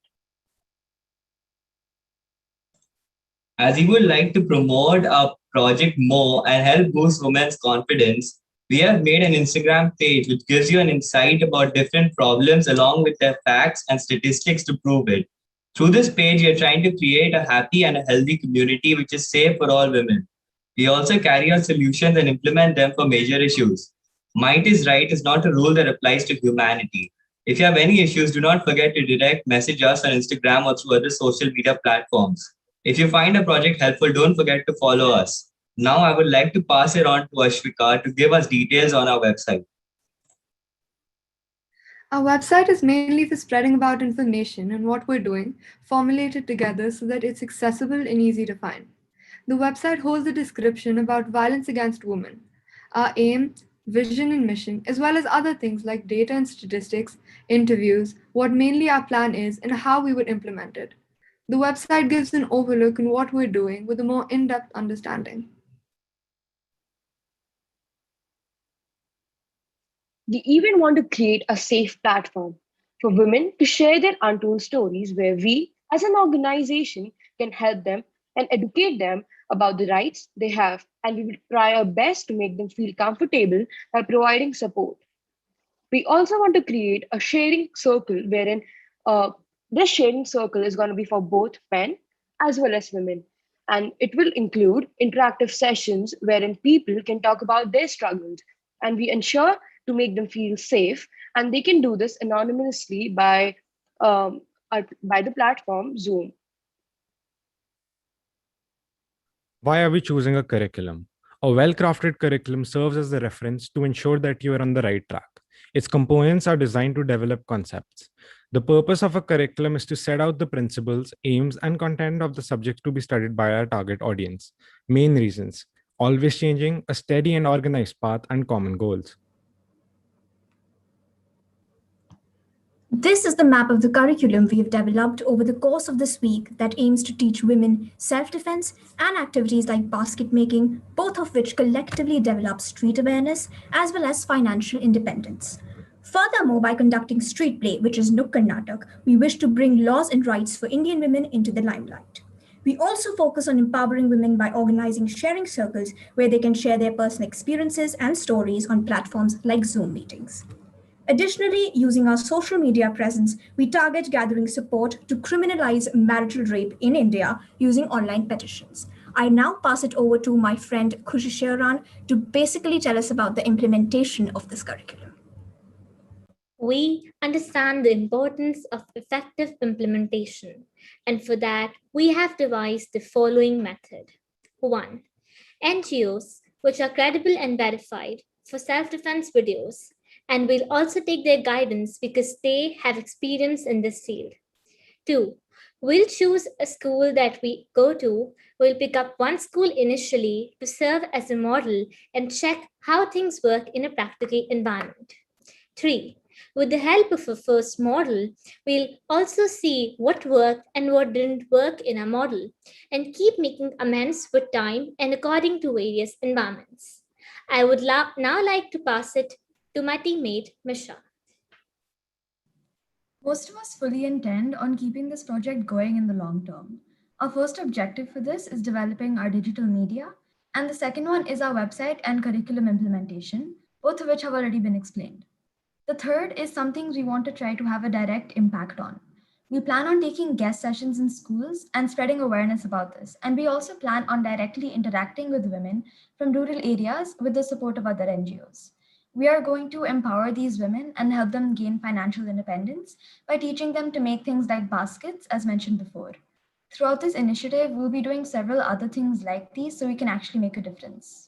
As we would like to promote our project more and help boost women's confidence, we have made an Instagram page which gives you an insight about different problems along with their facts and statistics to prove it. Through this page, we are trying to create a happy and a healthy community which is safe for all women. We also carry out solutions and implement them for major issues. Might is right is not a rule that applies to humanity. If you have any issues, do not forget to direct message us on Instagram or through other social media platforms. If you find a project helpful, don't forget to follow us. Now I would like to pass it on to Ashvika to give us details on our website. Our website is mainly for spreading about information and what we're doing, formulated together so that it's accessible and easy to find. The website holds a description about violence against women, our aim, vision and mission, as well as other things like data and statistics, interviews, what mainly our plan is, and how we would implement it. The website gives an overlook on what we're doing with a more in-depth understanding. We even want to create a safe platform for women to share their untold stories where we, as an organization, can help them and educate them about the rights they have, and we will try our best to make them feel comfortable by providing support. We also want to create a sharing circle wherein this sharing circle is going to be for both men as well as women. And it will include interactive sessions wherein people can talk about their struggles. And we ensure to make them feel safe. And they can do this anonymously by the platform Zoom. Why are we choosing a curriculum? A well-crafted curriculum serves as the reference to ensure that you are on the right track. Its components are designed to develop concepts. The purpose of a curriculum is to set out the principles, aims, and content of the subjects to be studied by our target audience. Main reasons: always changing, a steady and organized path, and common goals. This is the map of the curriculum we have developed over the course of this week that aims to teach women self-defense and activities like basket making, both of which collectively develop street awareness as well as financial independence. Furthermore, by conducting street play, which is Nukkad Natak, we wish to bring laws and rights for Indian women into the limelight. We also focus on empowering women by organizing sharing circles where they can share their personal experiences and stories on platforms like Zoom meetings. Additionally, using our social media presence, we target gathering support to criminalize marital rape in India using online petitions. I now pass it over to my friend Khushi Sheran to basically tell us about the implementation of this curriculum. We understand the importance of effective implementation, and for that, we have devised the following method. 1. NGOs, which are credible and verified for self-defense videos, and we'll also take their guidance because they have experience in this field. 2. We'll choose a school that we go to. We'll pick up one school initially to serve as a model and check how things work in a practical environment. 3. With the help of a first model, we'll also see what worked and what didn't work in a model and keep making amends with time and according to various environments. I would now like to pass it to my teammate, Misha. Most of us fully intend on keeping this project going in the long term. Our first objective for this is developing our digital media, and the second one is our website and curriculum implementation, both of which have already been explained. The third is some things we want to try to have a direct impact on. We plan on taking guest sessions in schools and spreading awareness about this, and we also plan on directly interacting with women from rural areas with the support of other NGOs. We are going to empower these women and help them gain financial independence by teaching them to make things like baskets, as mentioned before. Throughout this initiative, we'll be doing several other things like these so we can actually make a difference.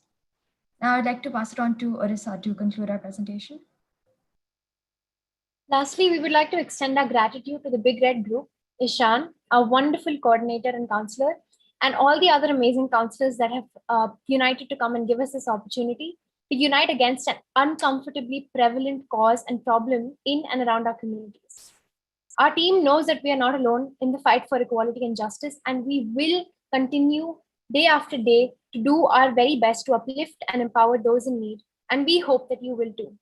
Now I'd like to pass it on to Orissa to conclude our presentation. Lastly, we would like to extend our gratitude to the Big Red Group, Ishan, our wonderful coordinator and counselor, and all the other amazing counselors that have united to come and give us this opportunity to unite against an uncomfortably prevalent cause and problem in and around our communities. Our team knows that we are not alone in the fight for equality and justice, and we will continue day after day to do our very best to uplift and empower those in need, and we hope that you will too.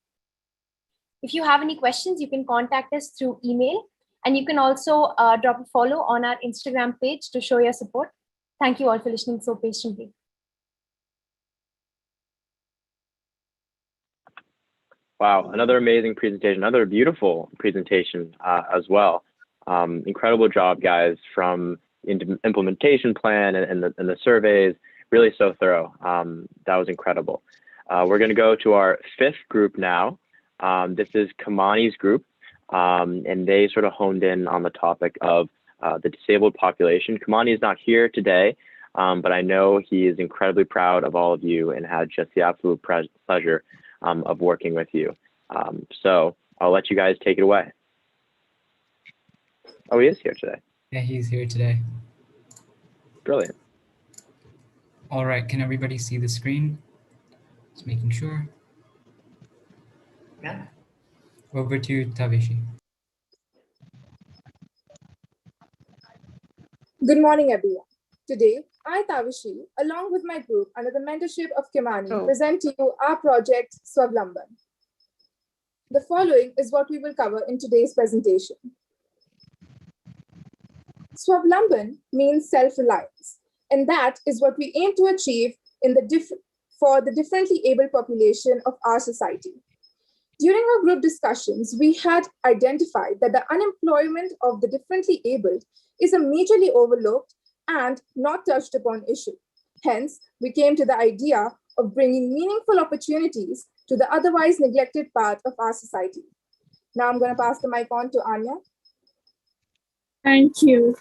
If you have any questions, you can contact us through email, and you can also drop a follow on our Instagram page to show your support. Thank you all for listening so patiently. Wow, another amazing presentation, another beautiful presentation as well. Incredible job, guys, from the implementation plan and the surveys, really so thorough. That was incredible. We're gonna go to our fifth group now. This is Kamani's group, and they sort of honed in on the topic of the disabled population. Kamani is not here today, but I know he is incredibly proud of all of you and had just the absolute pleasure of working with you. So I'll let you guys take it away. Oh, he is here today. Yeah, he's here today. Brilliant. All right, can everybody see the screen? Just making sure. Yeah. Over to you, Tavishi. Good morning, everyone. Today, I, Tavishi, along with my group under the mentorship of Kimani, present to you our project, Swavlamban. The following is what we will cover in today's presentation. Swavlamban means self-reliance, and that is what we aim to achieve for the differently abled population of our society. During our group discussions, we had identified that the unemployment of the differently abled is a majorly overlooked and not touched upon issue. Hence, we came to the idea of bringing meaningful opportunities to the otherwise neglected part of our society. Now I'm going to pass the mic on to Anya. Thank you.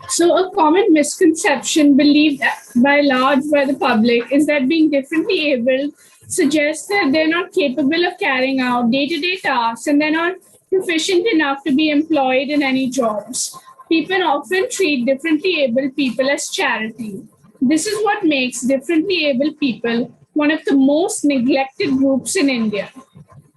So a common misconception believed by large by the public is that being differently able suggests that they're not capable of carrying out day-to-day tasks and they're not proficient enough to be employed in any jobs. People often treat differently able people as charity. This is what makes differently able people one of the most neglected groups in India.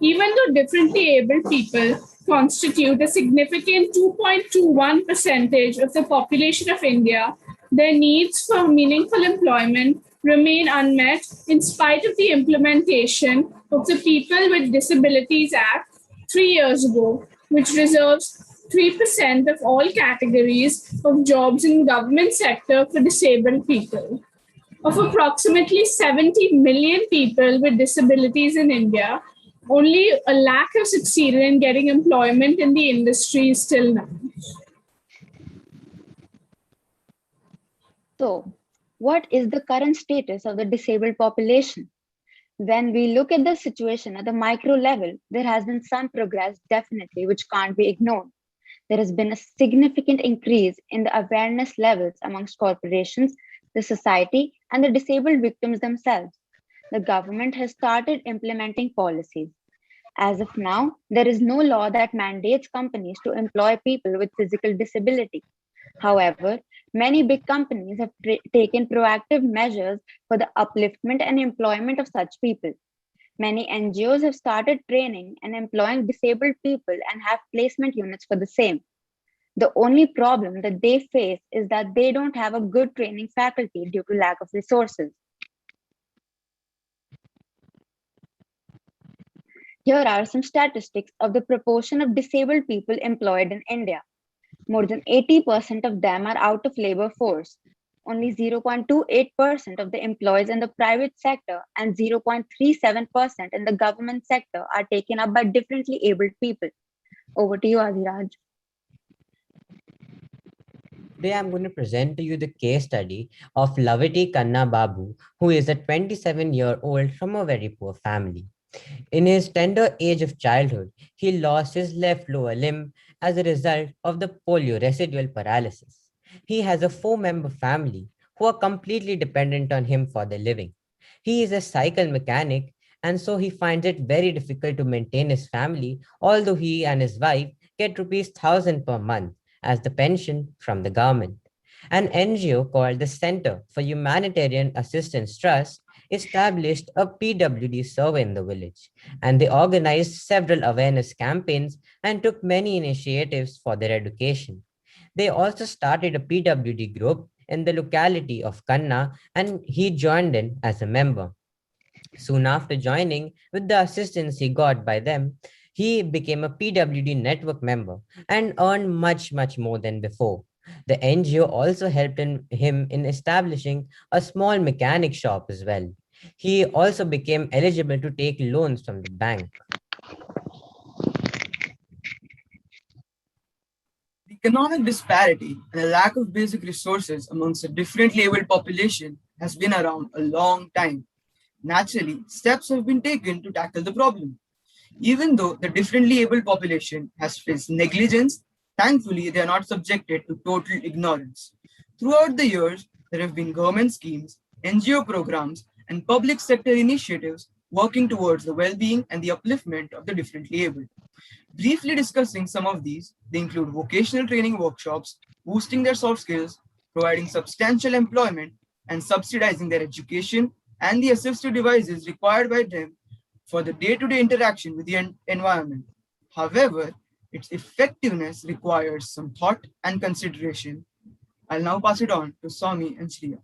Even though differently able people constitute a significant 2.21% of the population of India, their needs for meaningful employment remain unmet in spite of the implementation of the People with Disabilities Act 3 years ago, which reserves 3% of all categories of jobs in government sector for disabled people. Of approximately 70 million people with disabilities in India, only a lakh have succeeded in getting employment in the industry till now. So, what is the current status of the disabled population? When we look at the situation at the micro level, there has been some progress definitely, which can't be ignored. There has been a significant increase in the awareness levels amongst corporations, the society, and the disabled victims themselves. The government has started implementing policies. As of now, there is no law that mandates companies to employ people with physical disability. However, many big companies have taken proactive measures for the upliftment and employment of such people. Many NGOs have started training and employing disabled people and have placement units for the same. The only problem that they face is that they don't have a good training faculty due to lack of resources. Here are some statistics of the proportion of disabled people employed in India. More than 80% of them are out of labor force. Only 0.28% of the employees in the private sector and 0.37% in the government sector are taken up by differently abled people. Over to you, Adhiraj. Today, I'm going to present to you the case study of Lavati Kanna Babu, who is a 27-year-old from a very poor family. In his tender age of childhood, he lost his left lower limb as a result of the polio residual paralysis. He has a 4-member family who are completely dependent on him for their living. He is a cycle mechanic, and so he finds it very difficult to maintain his family, although he and his wife get rupees 1,000 per month as the pension from the government. An NGO called the Center for Humanitarian Assistance Trust established a PWD survey in the village, and they organized several awareness campaigns and took many initiatives for their education. They also started a PWD group in the locality of Kanna, and he joined in as a member. Soon after joining, with the assistance he got by them, he became a PWD network member and earned much more than before. The NGO also helped him in establishing a small mechanic shop as well. He also became eligible to take loans from the bank. The economic disparity and a lack of basic resources amongst a differently abled population has been around a long time. Naturally, steps have been taken to tackle the problem. Even though the differently abled population has faced negligence, thankfully they are not subjected to total ignorance. Throughout the years, there have been government schemes, NGO programs, and public sector initiatives working towards the well-being and the upliftment of the differently abled. Briefly discussing some of these, they include vocational training workshops, boosting their soft skills, providing substantial employment, and subsidizing their education and the assistive devices required by them for the day-to-day interaction with the environment. However, its effectiveness requires some thought and consideration. I'll now pass it on to Swami and Shriya.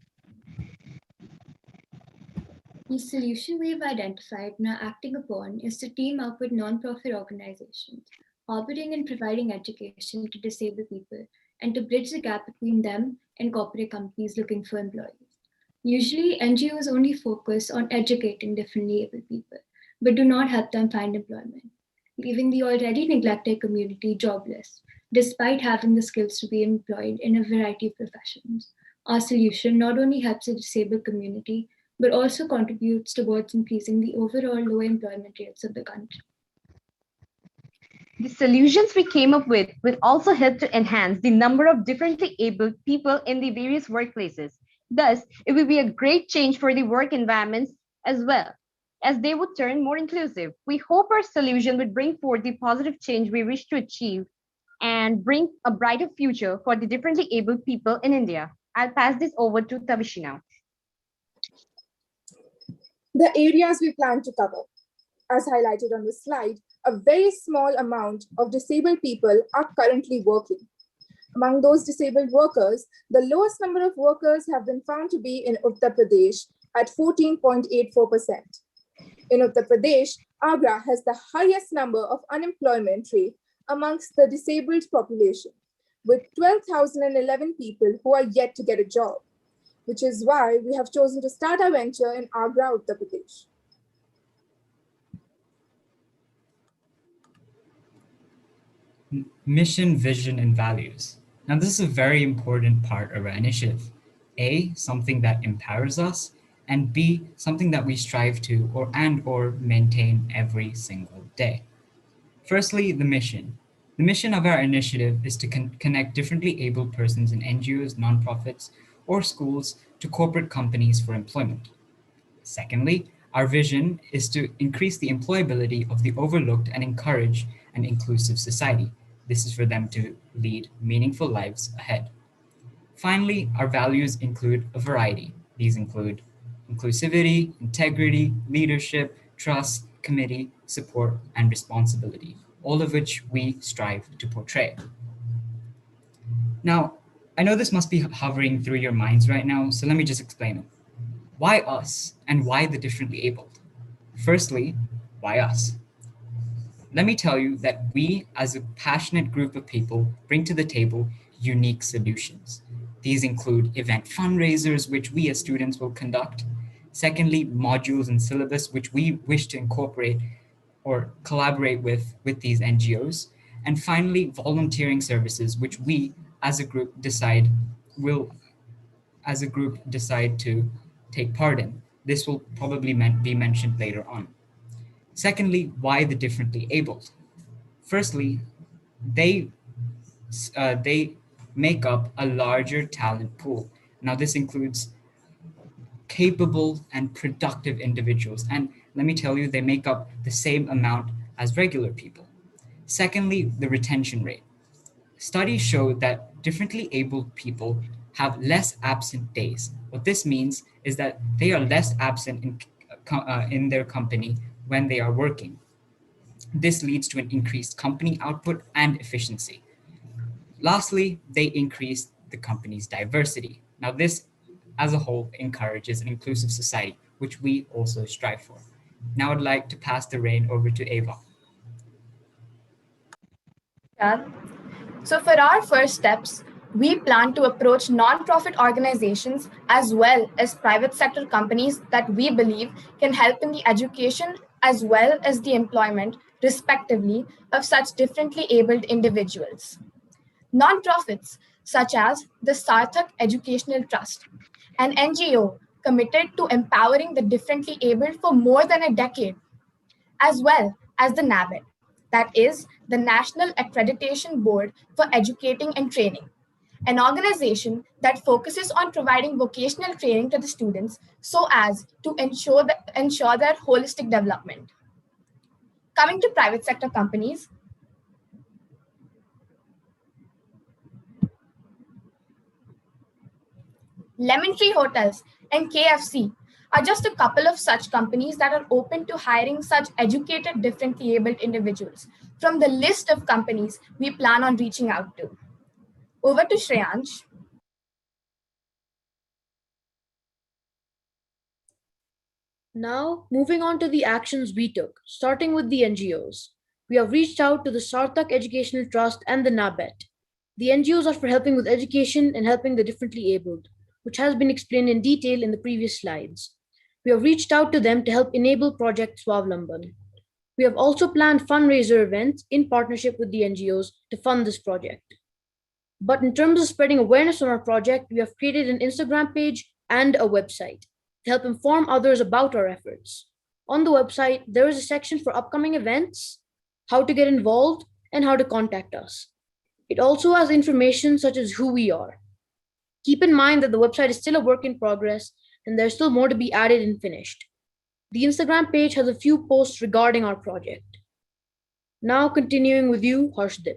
The solution we have identified and are acting upon is to team up with non-profit organizations, operating and providing education to disabled people, and to bridge the gap between them and corporate companies looking for employees. Usually, NGOs only focus on educating differently abled people, but do not help them find employment, leaving the already neglected community jobless, despite having the skills to be employed in a variety of professions. Our solution not only helps the disabled community, but also contributes towards increasing the overall low employment rates of the country. The solutions we came up with will also help to enhance the number of differently abled people in the various workplaces. Thus, it will be a great change for the work environments as well, as they would turn more inclusive. We hope our solution would bring forth the positive change we wish to achieve and bring a brighter future for the differently abled people in India. I'll pass this over to Tavishi now. The areas we plan to cover. As highlighted on the slide, a very small amount of disabled people are currently working. Among those disabled workers, the lowest number of workers have been found to be in Uttar Pradesh at 14.84%. In Uttar Pradesh, Agra has the highest number of unemployment rate amongst the disabled population, with 12,011 people who are yet to get a job, which is why we have chosen to start our venture in Agra, Uttar Pradesh. Mission, vision, and values. Now, this is a very important part of our initiative. A, something that empowers us, and B, something that we strive to or maintain every single day. Firstly, the mission. The mission of our initiative is to connect differently abled persons in NGOs, nonprofits, or schools to corporate companies for employment. Secondly, our vision is to increase the employability of the overlooked and encourage an inclusive society. This is for them to lead meaningful lives ahead. Finally, our values include a variety. These include inclusivity, integrity, leadership, trust, committee, support, and responsibility, all of which we strive to portray. Now, I know this must be hovering through your minds right now, so let me just explain it. Why us, and why the differently abled? Firstly, why us? Let me tell you that we, as a passionate group of people, bring to the table unique solutions. These include event fundraisers, which we as students will conduct. Secondly, modules and syllabus, which we wish to incorporate or collaborate with these NGOs. And finally, volunteering services, which we as a group decide to take part in. This will probably be mentioned later on. Secondly, why the differently abled? Firstly, they make up a larger talent pool. Now, this includes capable and productive individuals. And let me tell you, they make up the same amount as regular people. Secondly, the retention rate. Studies show that differently abled people have less absent days. What this means is that they are less absent in their company when they are working. This leads to an increased company output and efficiency. Lastly, they increase the company's diversity. Now, this as a whole encourages an inclusive society, which we also strive for. Now I'd like to pass the reign over to Ava. Yeah. So for our first steps, we plan to approach non-profit organizations as well as private sector companies that we believe can help in the education as well as the employment, respectively, of such differently abled individuals. Non-profits such as the Sarthak Educational Trust, an NGO committed to empowering the differently abled for more than a decade, as well as the NABET, that is the National Accreditation Board for Educating and Training, an organization that focuses on providing vocational training to the students so as to ensure their holistic development. Coming to private sector companies, Lemon Tree Hotels and KFC are just a couple of such companies that are open to hiring such educated, differently abled individuals from the list of companies we plan on reaching out to. Over to Shreyansh. Now, moving on to the actions we took, starting with the NGOs. We have reached out to the Sarthak Educational Trust and the NABET. The NGOs are for helping with education and helping the differently abled, which has been explained in detail in the previous slides. We have reached out to them to help enable Project Suave. We have also planned fundraiser events in partnership with the NGOs to fund this project. But in terms of spreading awareness on our project, we have created an Instagram page and a website to help inform others about our efforts. On the website, there is a section for upcoming events, how to get involved, and how to contact us. It also has information such as who we are. Keep in mind that the website is still a work in progress and there's still more to be added and finished. The Instagram page has a few posts regarding our project. Now continuing with you, Harshdeep.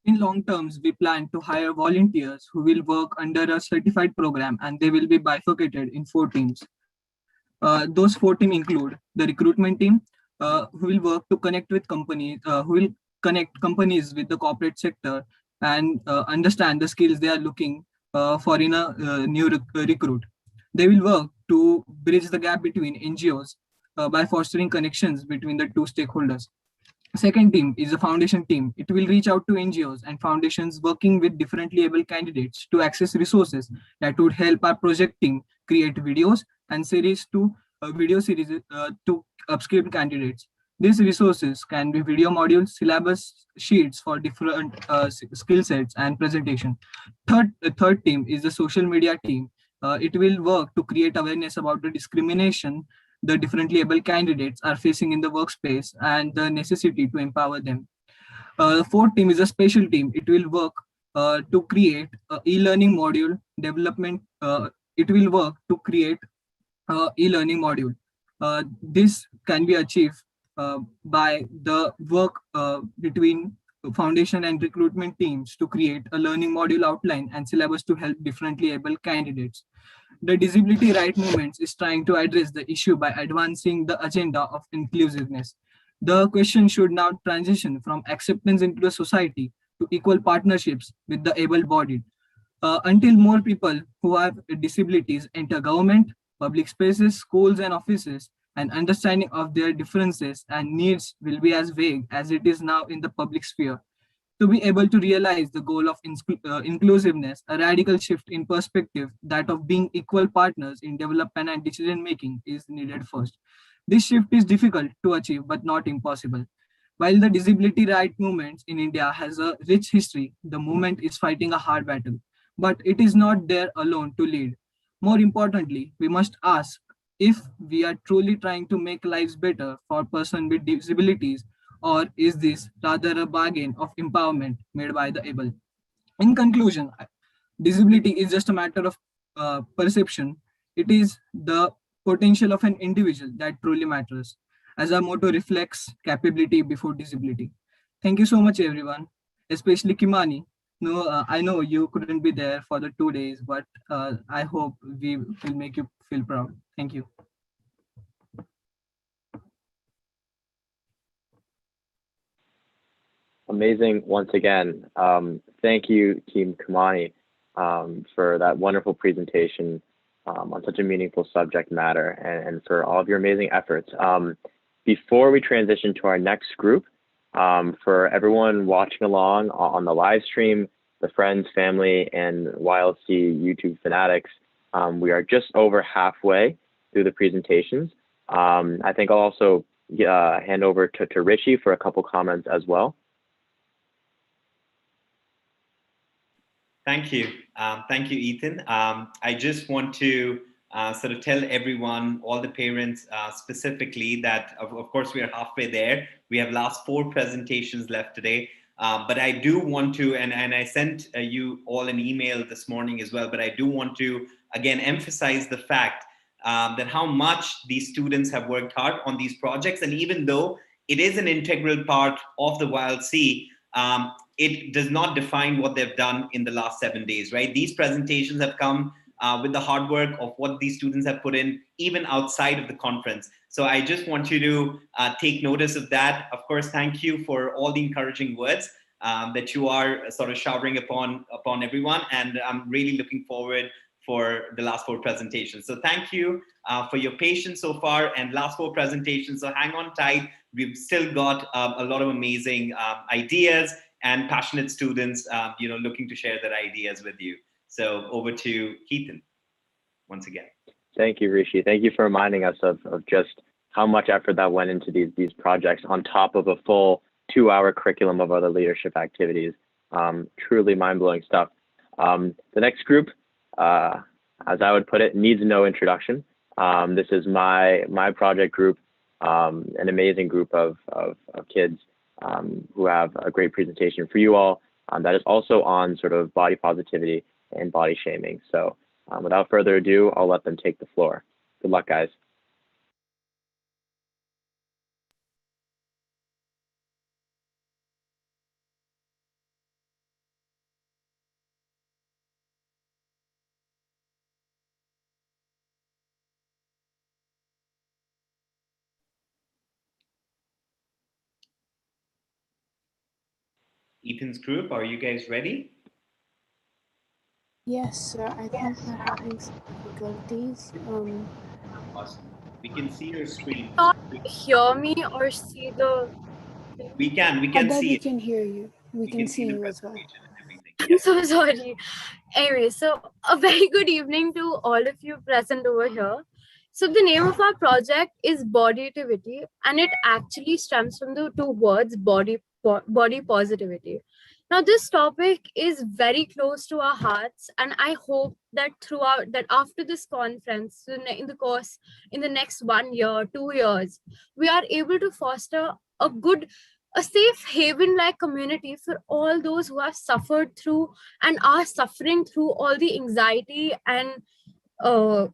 In long terms, we plan to hire volunteers who will work under a certified program, and they will be bifurcated in 4 teams. Those 4 teams include the recruitment team, who will work to connect with companies, who will connect companies with the corporate sector and understand the skills they are looking for in a new recruit. They will work to bridge the gap between NGOs by fostering connections between the two stakeholders. Second team is a foundation team. It will reach out to NGOs and foundations working with differently able candidates to access resources that would help our project team create videos and series to video series to upskill candidates. These resources can be video modules, syllabus sheets for different skill sets and presentation. Third team is the social media team. It will work to create awareness about the discrimination the differently able candidates are facing in the workspace and the necessity to empower them. The fourth team is a special team. It will work to create e-learning module development. It will work to create e-learning module. This can be achieved by the work between foundation and recruitment teams to create a learning module outline and syllabus to help differently able candidates. The disability right movement is trying to address the issue by advancing the agenda of inclusiveness. The question should now transition from acceptance into the society to equal partnerships with the able-bodied. Until more people who have disabilities enter government, public spaces, schools, and offices, an understanding of their differences and needs will be as vague as it is now in the public sphere. To be able to realize the goal of inclusiveness, a radical shift in perspective, that of being equal partners in development and decision making, is needed first. This shift is difficult to achieve but not impossible. While the disability right movement in India has a rich history, the movement is fighting a hard battle. But it is not there alone to lead. More importantly, we must ask if we are truly trying to make lives better for persons with disabilities, or is this rather a bargain of empowerment made by the able? In conclusion, disability is just a matter of perception. It is the potential of an individual that truly matters, as our motto reflects capability before disability. Thank you so much, everyone, especially Kimani. No, I know you couldn't be there for the 2 days, but I hope we will make you feel proud. Thank you. Amazing once again. Thank you, Team Kamani, for that wonderful presentation on such a meaningful subject matter and for all of your amazing efforts. Before we transition to our next group, for everyone watching along on the live stream, the friends, family, and YLC YouTube fanatics, we are just over halfway through the presentations. I think I'll also hand over to Richie for a couple comments as well. Thank you. Thank you, Ethan. I just want to sort of tell everyone, all the parents specifically, that of course we are halfway there. We have last 4 presentations left today. But I do want to, and I sent you all an email this morning as well, but I do want to, again, emphasize the fact that how much these students have worked hard on these projects. And even though it is an integral part of the YLC, it does not define what they've done in the last 7 days, right? These presentations have come with the hard work of what these students have put in, even outside of the conference. So I just want you to take notice of that. Of course, thank you for all the encouraging words that you are sort of showering upon everyone. And I'm really looking forward for the last 4 presentations. So thank you for your patience so far, and last 4 presentations. So hang on tight. We've still got a lot of amazing ideas and passionate students, looking to share their ideas with you. So over to Keaton once again. Thank you, Rishi. Thank you for reminding us of just how much effort that went into these projects on top of a full 2-hour curriculum of other leadership activities. Truly mind-blowing stuff. The next group, as I would put it, needs no introduction. This is my project group, an amazing group of kids who have a great presentation for you all that is also on sort of body positivity and body shaming. So without further ado, I'll let them take the floor. Good luck, guys. Ethan's group, are you guys ready? Yes, sir. I think we're having some difficulties. Awesome. We can see your screen. Not hear me or see the. We I can bet see we it. can hear you. We We can can see see the you as well. presentation and everything. I'm Yes. so sorry. Anyway, so a very good evening to all of you present over here. So the name of our project is Bodyativity, and it actually stems from the two words body positivity. Now, this topic is very close to our hearts, and I hope that throughout that after this conference, in the course in the next 1 year, 2 years, we are able to foster a safe haven like community for all those who have suffered through and are suffering through all the anxiety and uh,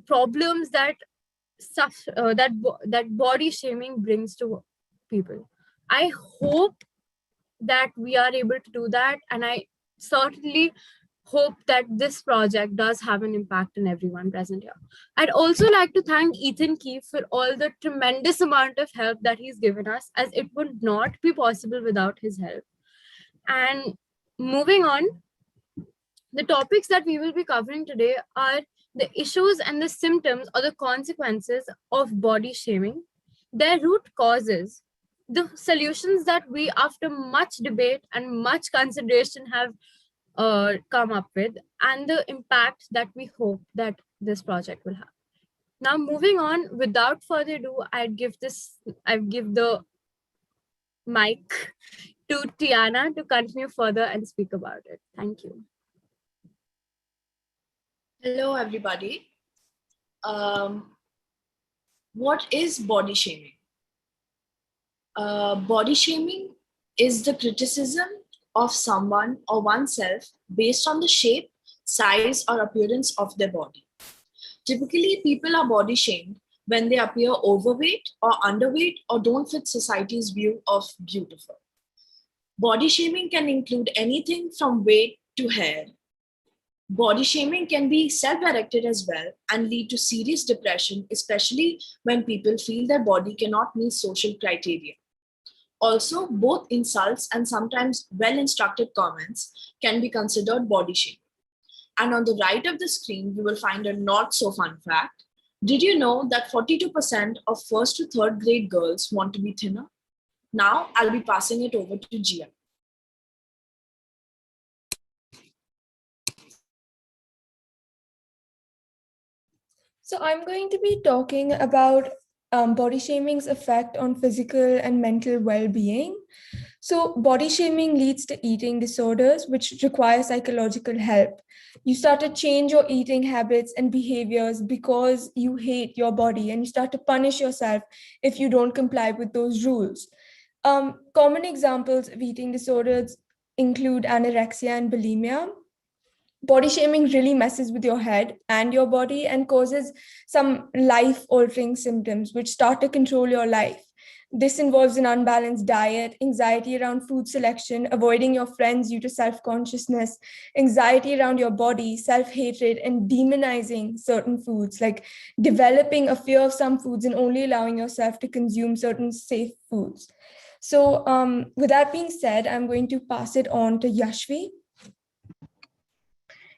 problems that that body shaming brings to people. I hope that we are able to do that, and I certainly hope that this project does have an impact on everyone present here. I'd also like to thank Ethan Keefe for all the tremendous amount of help that he's given us, as it would not be possible without his help. And moving on, the topics that we will be covering today are the issues and the symptoms or the consequences of body shaming, their root causes, the solutions that we, after much debate and much consideration, have come up with, and the impact that we hope that this project will have. Now, moving on, without further ado, I'd give the mic to Tiana to continue further and speak about it. Thank you. Hello, everybody. What is body shaming? Body shaming is the criticism of someone or oneself based on the shape, size, or appearance of their body. Typically, people are body shamed when they appear overweight or underweight or don't fit society's view of beautiful. Body shaming can include anything from weight to hair. Body shaming can be self-directed as well and lead to serious depression, especially when people feel their body cannot meet social criteria. Also, both insults and sometimes well-instructed comments can be considered body shaming. And on the right of the screen, you will find a not so fun fact. Did you know that 42% of first to third grade girls want to be thinner? Now, I'll be passing it over to Gia. So I'm going to be talking about body shaming's effect on physical and mental well-being. So body shaming leads to eating disorders, which require psychological help. You start to change your eating habits and behaviors because you hate your body, and you start to punish yourself if you don't comply with those rules. Common examples of eating disorders include anorexia and bulimia. Body shaming really messes with your head and your body and causes some life altering symptoms which start to control your life. This involves an unbalanced diet, anxiety around food selection, avoiding your friends due to self consciousness, anxiety around your body, self hatred, and demonizing certain foods, like developing a fear of some foods and only allowing yourself to consume certain safe foods. So, with that being said, I'm going to pass it on to Yashvi.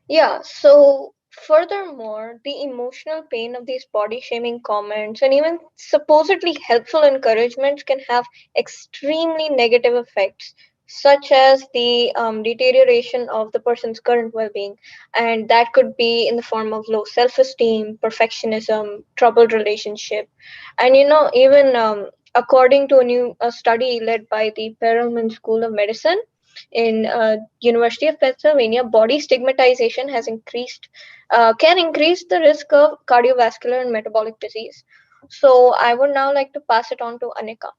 Yeah, so furthermore, the emotional pain of these body shaming comments and even supposedly helpful encouragements can have extremely negative effects, such as the deterioration of the person's current well being. And that could be in the form of low self esteem, perfectionism, troubled relationship. And even according to a study led by the Perelman School of Medicine, in University of Pennsylvania, body stigmatization has can increase the risk of cardiovascular and metabolic disease. So I would now like to pass it on to Anika.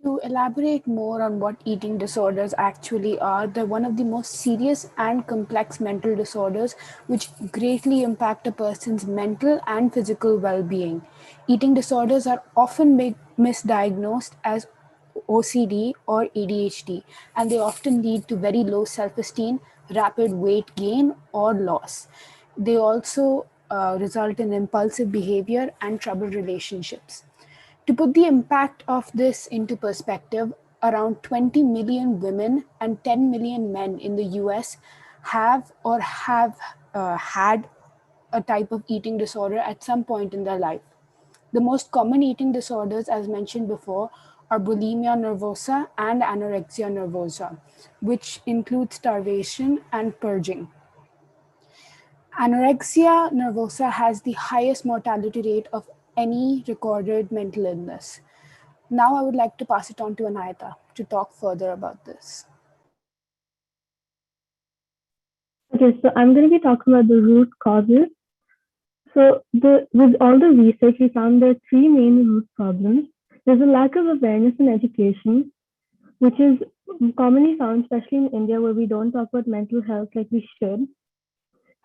To elaborate more on what eating disorders actually are, they're one of the most serious and complex mental disorders which greatly impact a person's mental and physical well-being. Eating disorders are often misdiagnosed as OCD or ADHD, and they often lead to very low self-esteem, rapid weight gain or loss. They also result in impulsive behavior and troubled relationships. To put the impact of this into perspective, around 20 million women and 10 million men in the US have or have had a type of eating disorder at some point in their life. The most common eating disorders, as mentioned before, are bulimia nervosa and anorexia nervosa, which include starvation and purging. Anorexia nervosa has the highest mortality rate of any recorded mental illness. Now I would like to pass it on to Anayata to talk further about this. Okay, so I'm going to be talking about the root causes. So with all the research, we found there are three main root problems. There's a lack of awareness in education, which is commonly found, especially in India, where we don't talk about mental health like we should.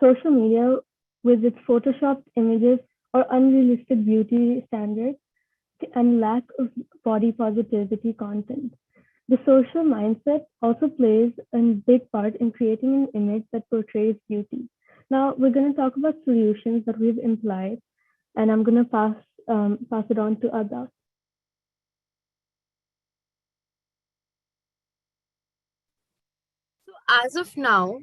Social media, with its photoshopped images or unrealistic beauty standards, and lack of body positivity content. The social mindset also plays a big part in creating an image that portrays beauty. Now, we're going to talk about solutions that we've implied, and I'm going to pass it on to Ada. So as of now,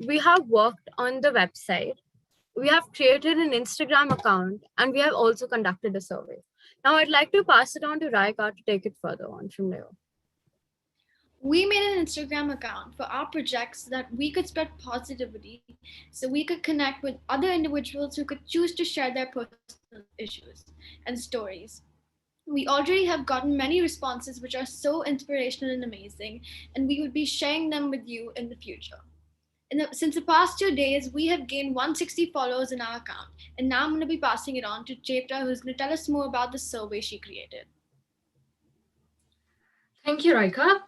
we have worked on the website. We have created an Instagram account, and we have also conducted a survey. Now I'd like to pass it on to Raika to take it further on from there. We made an Instagram account for our projects so that we could spread positivity, so we could connect with other individuals who could choose to share their personal issues and stories. We already have gotten many responses which are so inspirational and amazing, and we would be sharing them with you in the future. Since the past 2 days, we have gained 160 followers in our account, and now I'm going to be passing it on to Chepta, who's going to tell us more about the survey she created. Thank you, Raika.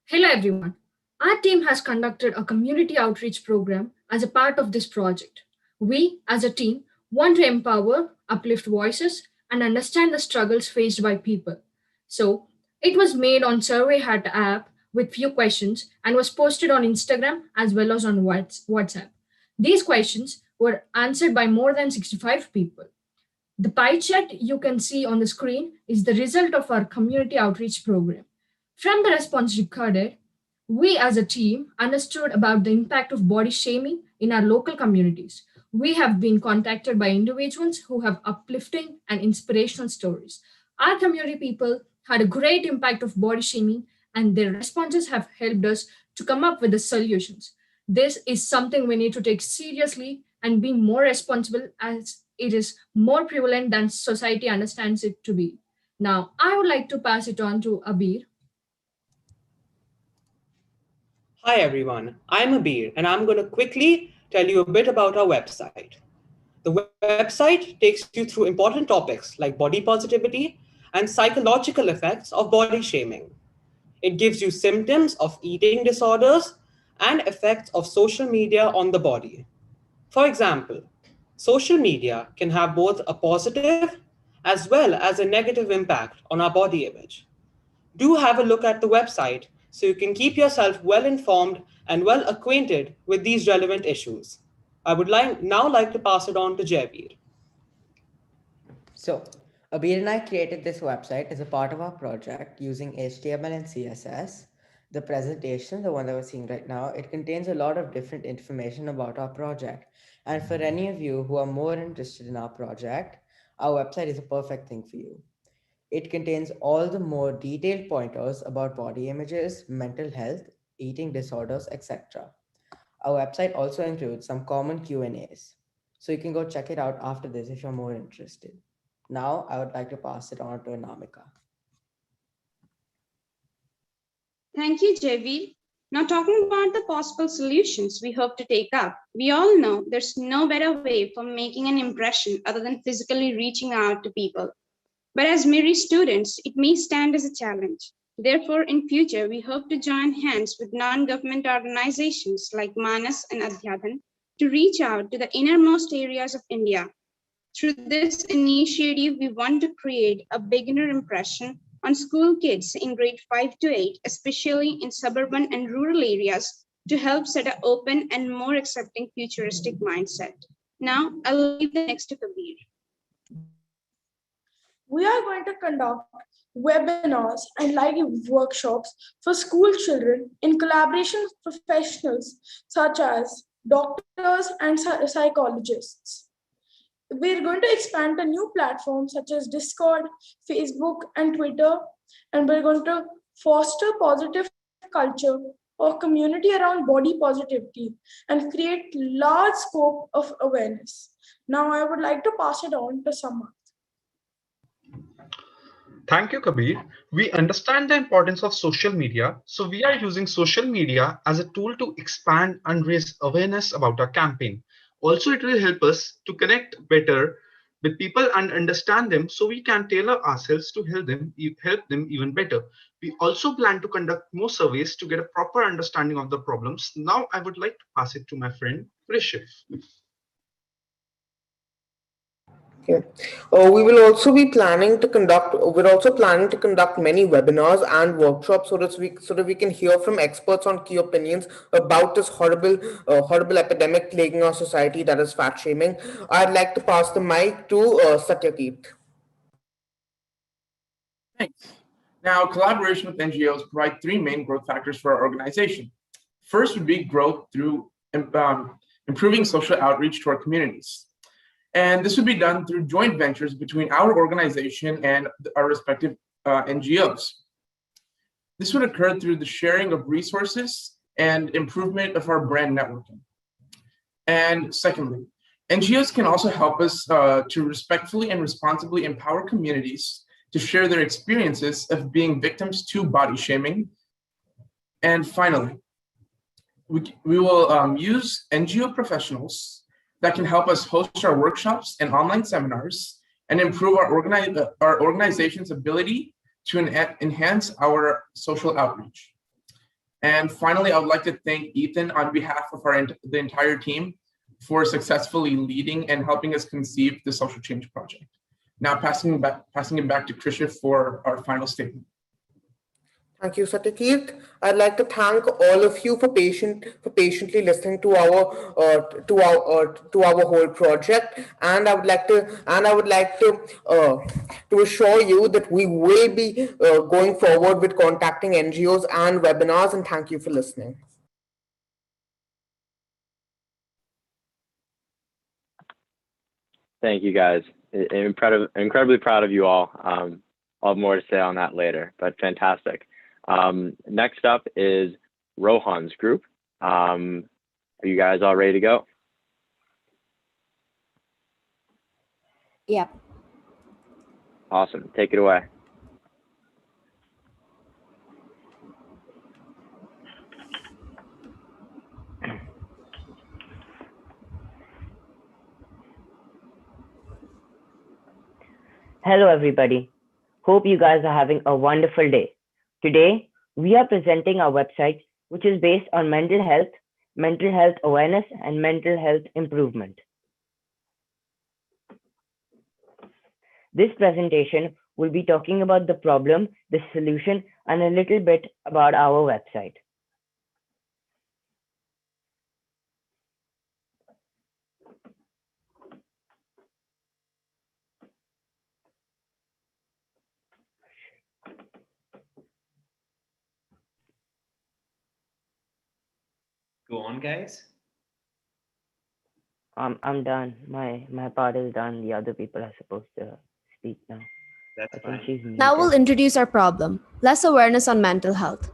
Hello, everyone. Our team has conducted a community outreach program as a part of this project. We, as a team, want to empower, uplift voices, and understand the struggles faced by people. So, it was made on Survey Hat app with few questions and was posted on Instagram as well as on WhatsApp. These questions were answered by more than 65 people. The pie chart you can see on the screen is the result of our community outreach program. From the response recorded, we as a team understood about the impact of body shaming in our local communities. We have been contacted by individuals who have uplifting and inspirational stories. Our community people had a great impact of body shaming, and their responses have helped us to come up with the solutions. This is something we need to take seriously and be more responsible, as it is more prevalent than society understands it to be. Now, I would like to pass it on to Abir. Hi everyone, I'm Abir and I'm going to quickly tell you a bit about our website. The website takes you through important topics like body positivity and psychological effects of body shaming. It gives you symptoms of eating disorders and effects of social media on the body. For example, social media can have both a positive as well as a negative impact on our body image. Do have a look at the website so you can keep yourself well informed and well acquainted with these relevant issues. I would now like to pass it on to Jaybir. So, Abir and I created this website as a part of our project using HTML and CSS. The presentation, the one that we're seeing right now, it contains a lot of different information about our project. And for any of you who are more interested in our project, our website is a perfect thing for you. It contains all the more detailed pointers about body images, mental health, eating disorders, etc. Our website also includes some common Q&As. So you can go check it out after this if you're more interested. Now, I would like to pass it on to Anamika. Thank you, Javi. Now, talking about the possible solutions we hope to take up, we all know there's no better way for making an impression other than physically reaching out to people. But as Miri students, it may stand as a challenge. Therefore, in future, we hope to join hands with non-government organizations like Manas and Adhyathan to reach out to the innermost areas of India. Through this initiative, we want to create a beginner impression on school kids in grade 5 to 8, especially in suburban and rural areas, to help set an open and more accepting futuristic mindset. Now, I'll leave the next to Kabir. We are going to conduct webinars, and live workshops for school children in collaboration with professionals such as doctors and psychologists. We're going to expand to new platforms such as Discord, Facebook, and Twitter, and we're going to foster positive culture or community around body positivity and create large scope of awareness. Now, I would like to pass it on to Samad. Thank you, Kabir. We understand the importance of social media, so we are using social media as a tool to expand and raise awareness about our campaign. Also, it will help us to connect better with people and understand them so we can tailor ourselves to help them even better. We also plan to conduct more surveys to get a proper understanding of the problems. Now, I would like to pass it to my friend, Rishif. Okay. We will also be planning to conduct. We're also planning to conduct many webinars and workshops so that we can hear from experts on key opinions about this horrible epidemic plaguing our society, that is fat shaming. I'd like to pass the mic to Satyakeet. Thanks. Now, collaboration with NGOs provide three main growth factors for our organization. First would be growth through improving social outreach to our communities. And this would be done through joint ventures between our organization and our respective NGOs. This would occur through the sharing of resources and improvement of our brand networking. And secondly, NGOs can also help us to respectfully and responsibly empower communities to share their experiences of being victims to body shaming. And finally, we will use NGO professionals that can help us host our workshops and online seminars and improve our organization's ability to enhance our social outreach. And finally, I would like to thank Ethan on behalf of the entire team for successfully leading and helping us conceive the social change project. Now passing it back to Krisha for our final statement. Thank you, Satyakeet. I'd like to thank all of you for patiently listening to our whole project, and I would like to assure you that we will be going forward with contacting NGOs and webinars. And thank you for listening. Thank you, guys. Incredibly proud of you all. I'll have more to say on that later, but fantastic. Next up is Rohan's group. Are you guys all ready to go? Yeah. Awesome. Take it away. Hello, everybody. Hope you guys are having a wonderful day. Today, we are presenting our website, which is based on mental health awareness, and mental health improvement. This presentation will be talking about the problem, the solution, and a little bit about our website. Go on, guys. I'm done. My part is done. The other people are supposed to speak now. That's fine. Now we'll introduce our problem, less awareness on mental health.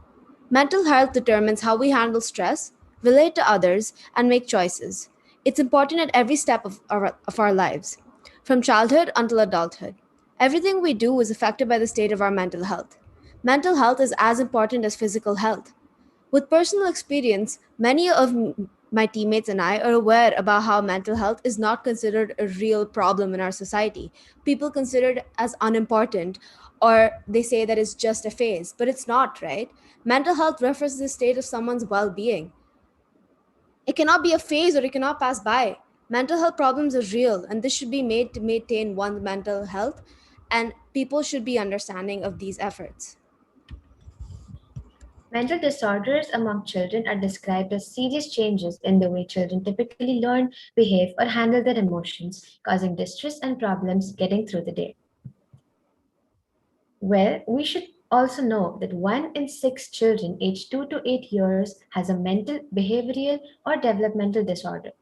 Mental health determines how we handle stress, relate to others, and make choices. It's important at every step of our lives, from childhood until adulthood. Everything we do is affected by the state of our mental health. Mental health is as important as physical health. With personal experience, many of my teammates and I are aware about how mental health is not considered a real problem in our society. People consider it as unimportant, or they say that it's just a phase, but it's not, right? Mental health refers to the state of someone's well-being. It cannot be a phase, or it cannot pass by. Mental health problems are real, and this should be made to maintain one's mental health, and people should be understanding of these efforts. Mental disorders among children are described as serious changes in the way children typically learn, behave, or handle their emotions, causing distress and problems getting through the day. Well, we should also know that 1 in 6 children aged 2 to 8 years has a mental, behavioral, or developmental disorder.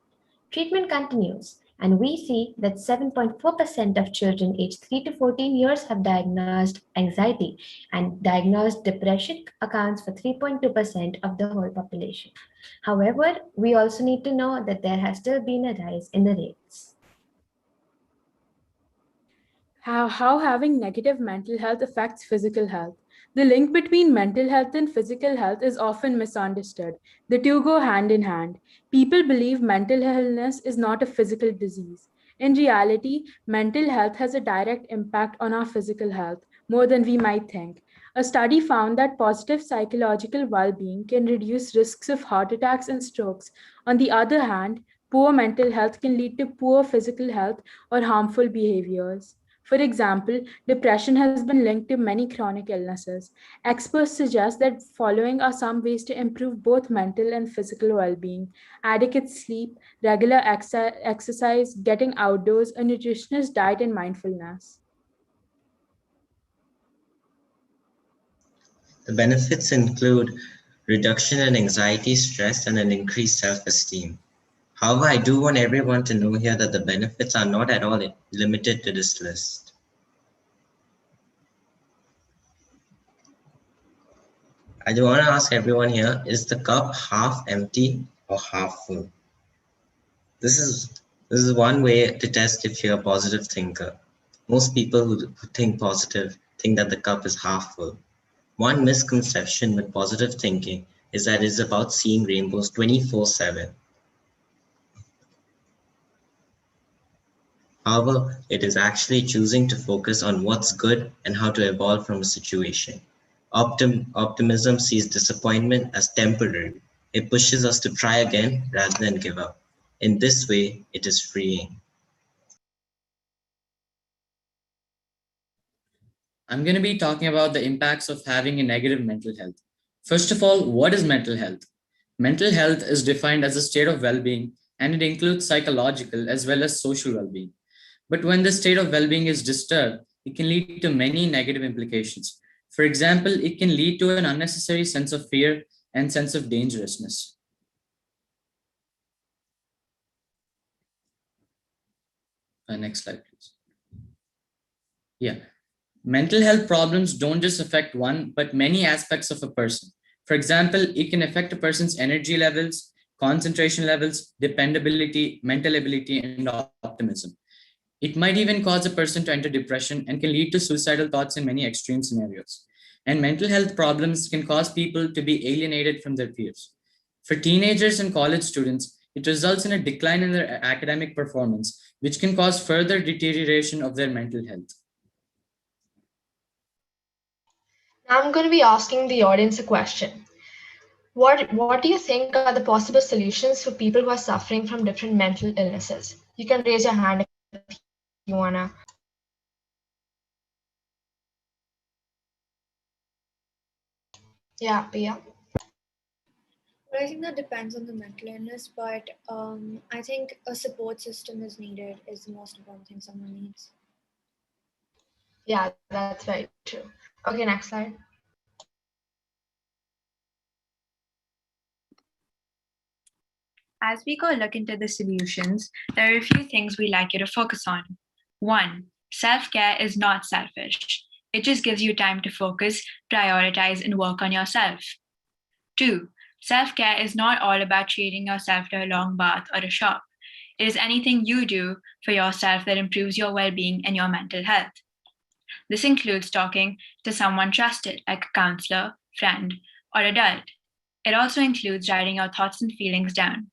Treatment continues, and we see that 7.4% of children aged 3 to 14 years have diagnosed anxiety, and diagnosed depression accounts for 3.2% of the whole population. However, we also need to know that there has still been a rise in the rates. How having negative mental health affects physical health. The link between mental health and physical health is often misunderstood. The two go hand in hand. People believe mental illness is not a physical disease. In reality, mental health has a direct impact on our physical health, more than we might think. A study found that positive psychological well being can reduce risks of heart attacks and strokes. On the other hand, poor mental health can lead to poor physical health or harmful behaviors. For example, depression has been linked to many chronic illnesses. Experts suggest that following are some ways to improve both mental and physical well being: adequate sleep, regular exercise, getting outdoors, a nutritious diet, and mindfulness. The benefits include reduction in anxiety, stress, and an increased self-esteem. However, I do want everyone to know here that the benefits are not at all limited to this list. I do want to ask everyone here, is the cup half empty or half full? This is one way to test if you're a positive thinker. Most people who think positive think that the cup is half full. One misconception with positive thinking is that it's about seeing rainbows 24/7. However, it is actually choosing to focus on what's good and how to evolve from a situation. Optimism sees disappointment as temporary. It pushes us to try again rather than give up. In this way, it is freeing. I'm going to be talking about the impacts of having a negative mental health. First of all, what is mental health? Mental health is defined as a state of well-being, and it includes psychological as well as social well-being. But when the state of well-being is disturbed, it can lead to many negative implications. For example, it can lead to an unnecessary sense of fear and sense of dangerousness. Next slide, please. Yeah. Mental health problems don't just affect one, but many aspects of a person. For example, it can affect a person's energy levels, concentration levels, dependability, mental ability, and optimism. It might even cause a person to enter depression and can lead to suicidal thoughts in many extreme scenarios. And mental health problems can cause people to be alienated from their peers. For teenagers and college students, it results in a decline in their academic performance, which can cause further deterioration of their mental health. I'm going to be asking the audience a question. What do you think are the possible solutions for people who are suffering from different mental illnesses? You can raise your hand if you want to. Yeah, Pia. Well, I think that depends on the mental illness, but I think a support system is needed, is the most important thing someone needs. Yeah, that's very true. Okay, next slide. As we go look into the solutions, there are a few things we'd like you to focus on. 1. Self-care is not selfish. It just gives you time to focus, prioritize, and work on yourself. 2. Self-care is not all about treating yourself to a long bath or a shop. It is anything you do for yourself that improves your well-being and your mental health. This includes talking to someone trusted, like a counselor, friend, or adult. It also includes writing your thoughts and feelings down.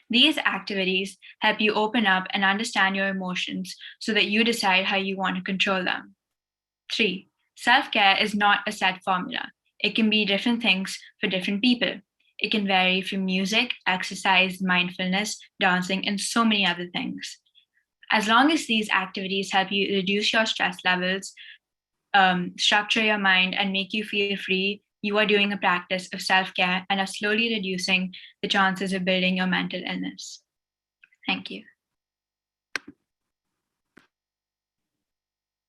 These activities help you open up and understand your emotions so that you decide how you want to control them. 3. Self-care is not a set formula. It can be different things for different people. It can vary from music, exercise, mindfulness, dancing, and so many other things. As long as these activities help you reduce your stress levels, structure your mind, and make you feel free, you are doing a practice of self-care and are slowly reducing the chances of building your mental illness. Thank you.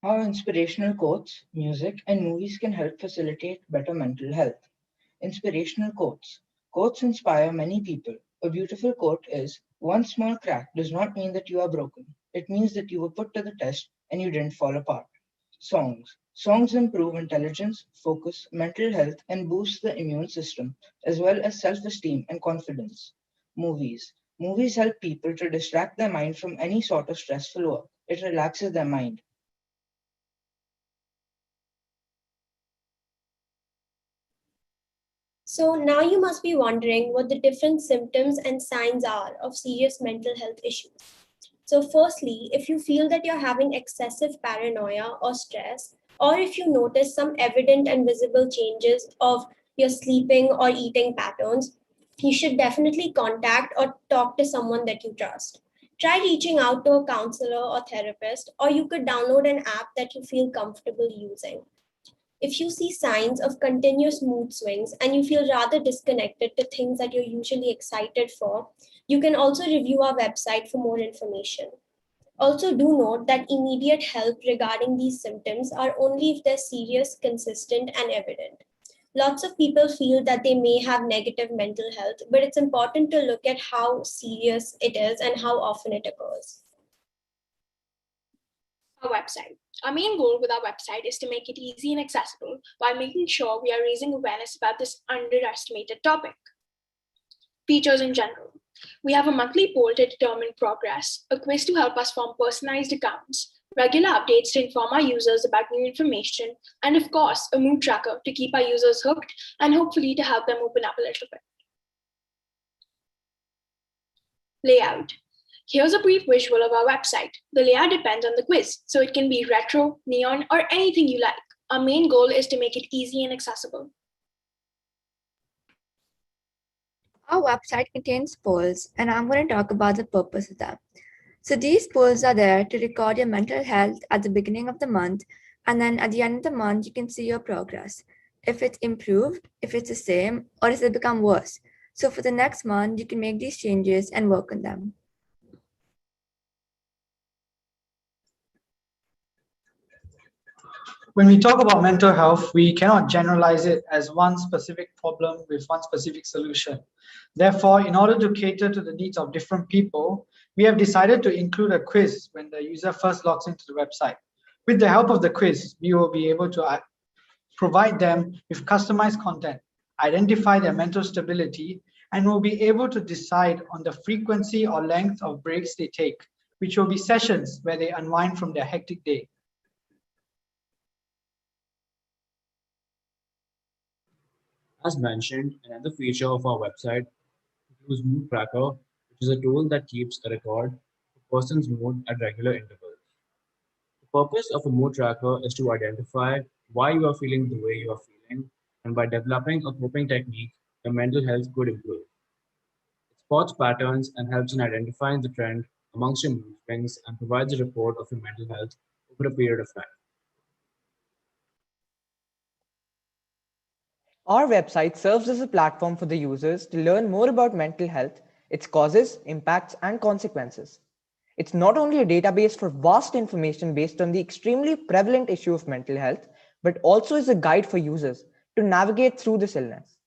How inspirational quotes, music, and movies can help facilitate better mental health. Inspirational quotes. Quotes inspire many people. A beautiful quote is, "One small crack does not mean that you are broken. It means that you were put to the test and you didn't fall apart." Songs. Songs improve intelligence, focus, mental health, and boost the immune system, as well as self-esteem and confidence. Movies. Movies help people to distract their mind from any sort of stressful work. It relaxes their mind. So now you must be wondering what the different symptoms and signs are of serious mental health issues. So, firstly, if you feel that you're having excessive paranoia or stress, or if you notice some evident and visible changes of your sleeping or eating patterns, you should definitely contact or talk to someone that you trust. Try reaching out to a counselor or therapist, or you could download an app that you feel comfortable using. If you see signs of continuous mood swings and you feel rather disconnected to things that you're usually excited for, you can also review our website for more information. Also, do note that immediate help regarding these symptoms are only if they're serious, consistent, and evident. Lots of people feel that they may have negative mental health, but it's important to look at how serious it is and how often it occurs. Our website. Our main goal with our website is to make it easy and accessible while making sure we are raising awareness about this underestimated topic. Features in general. We have a monthly poll to determine progress, a quiz to help us form personalized accounts, regular updates to inform our users about new information, and of course, a mood tracker to keep our users hooked and hopefully to help them open up a little bit. Layout. Here's a brief visual of our website. The layout depends on the quiz, so it can be retro, neon, or anything you like. Our main goal is to make it easy and accessible. Our website contains polls, and I'm going to talk about the purpose of them. So these polls are there to record your mental health at the beginning of the month, and then at the end of the month, you can see your progress. If it's improved, if it's the same, or if it become worse. So for the next month, you can make these changes and work on them. When we talk about mental health, we cannot generalize it as one specific problem with one specific solution. Therefore, in order to cater to the needs of different people, we have decided to include a quiz when the user first logs into the website. With the help of the quiz, we will be able to provide them with customized content, identify their mental stability, and will be able to decide on the frequency or length of breaks they take, which will be sessions where they unwind from their hectic day. As mentioned, another feature of our website is Mood Tracker, which is a tool that keeps a record of a person's mood at regular intervals. The purpose of a mood tracker is to identify why you are feeling the way you are feeling, and by developing a coping technique, your mental health could improve. It spots patterns and helps in identifying the trend amongst your mood swings and provides a report of your mental health over a period of time. Our website serves as a platform for the users to learn more about mental health, its causes, impacts, and consequences. It's not only a database for vast information based on the extremely prevalent issue of mental health, but also is a guide for users to navigate through this illness.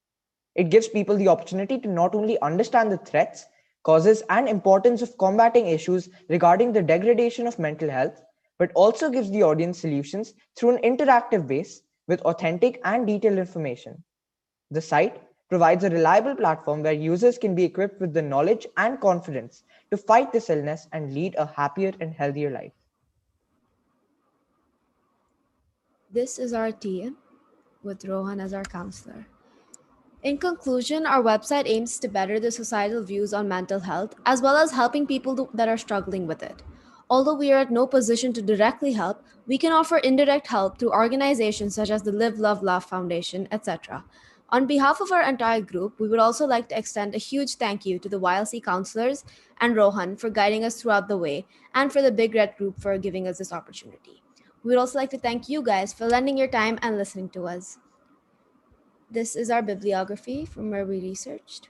It gives people the opportunity to not only understand the threats, causes, and importance of combating issues regarding the degradation of mental health, but also gives the audience solutions through an interactive base with authentic and detailed information. The site provides a reliable platform where users can be equipped with the knowledge and confidence to fight this illness and lead a happier and healthier life. This is our team with Rohan as our counselor. In conclusion, our website aims to better the societal views on mental health, as well as helping people that are struggling with it. Although we are at no position to directly help, we can offer indirect help through organizations such as the Live, Love, Laugh Foundation, etc. On behalf of our entire group, we would also like to extend a huge thank you to the YLC counselors and Rohan for guiding us throughout the way, and for the Big Red Group for giving us this opportunity. We would also like to thank you guys for lending your time and listening to us. This is our bibliography from where we researched.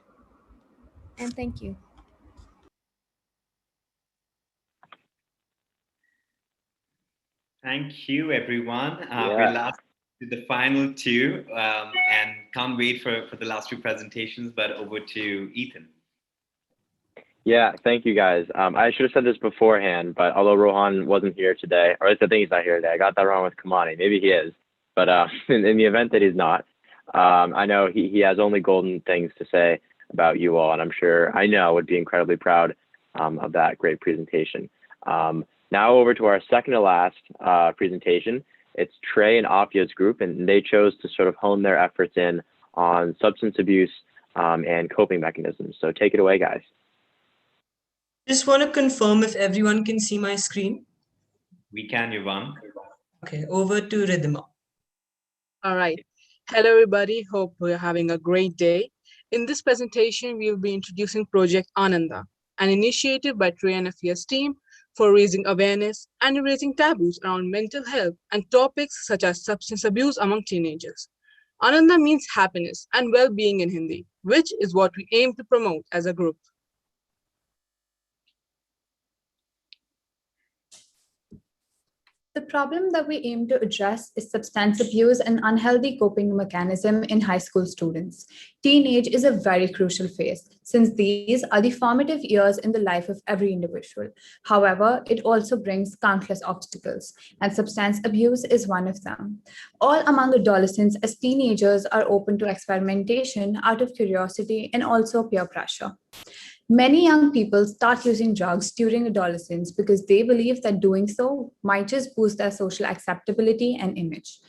And thank you. Thank you, everyone. We're last to the final two and can't wait for the last two presentations, but over to Ethan. Yeah, thank you guys. I should have said this beforehand, but although Rohan wasn't here today, or at least I think he's not here today, I got that wrong with Kamani. Maybe he is, but in the event that he's not, I know he has only golden things to say about you all, and I'm sure, I know, would be incredibly proud of that great presentation. Now over to our second to last presentation. It's Trey and Afya's group, and they chose to sort of hone their efforts in on substance abuse and coping mechanisms. So take it away, guys. Just want to confirm if everyone can see my screen. We can, Yuvan. Okay, over to Ridhima. All right. Hello, everybody. Hope we're having a great day. In this presentation, we will be introducing Project Ananda, an initiative by Trey and Afya's team for raising awareness and erasing taboos around mental health and topics such as substance abuse among teenagers. Ananda means happiness and well-being in Hindi, which is what we aim to promote as a group. The problem that we aim to address is substance abuse and unhealthy coping mechanism in high school students. Teenage is a very crucial phase, since these are the formative years in the life of every individual. However, it also brings countless obstacles, and substance abuse is one of them. All among adolescents, as teenagers are open to experimentation out of curiosity and also peer pressure. Many young people start using drugs during adolescence because they believe that doing so might just boost their social acceptability and image.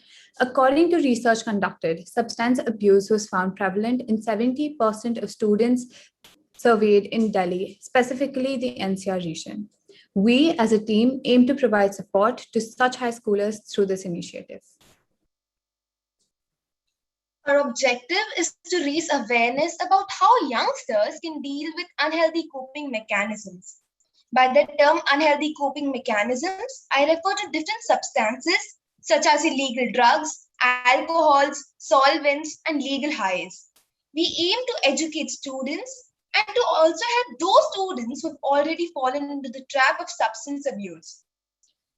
According to research conducted, substance abuse was found prevalent in 70% of students surveyed in Delhi, specifically the NCR region. We, as a team, aim to provide support to such high schoolers through this initiative. Our objective is to raise awareness about how youngsters can deal with unhealthy coping mechanisms. By the term unhealthy coping mechanisms, I refer to different substances such as illegal drugs, alcohols, solvents, and legal highs. We aim to educate students and to also help those students who have already fallen into the trap of substance abuse.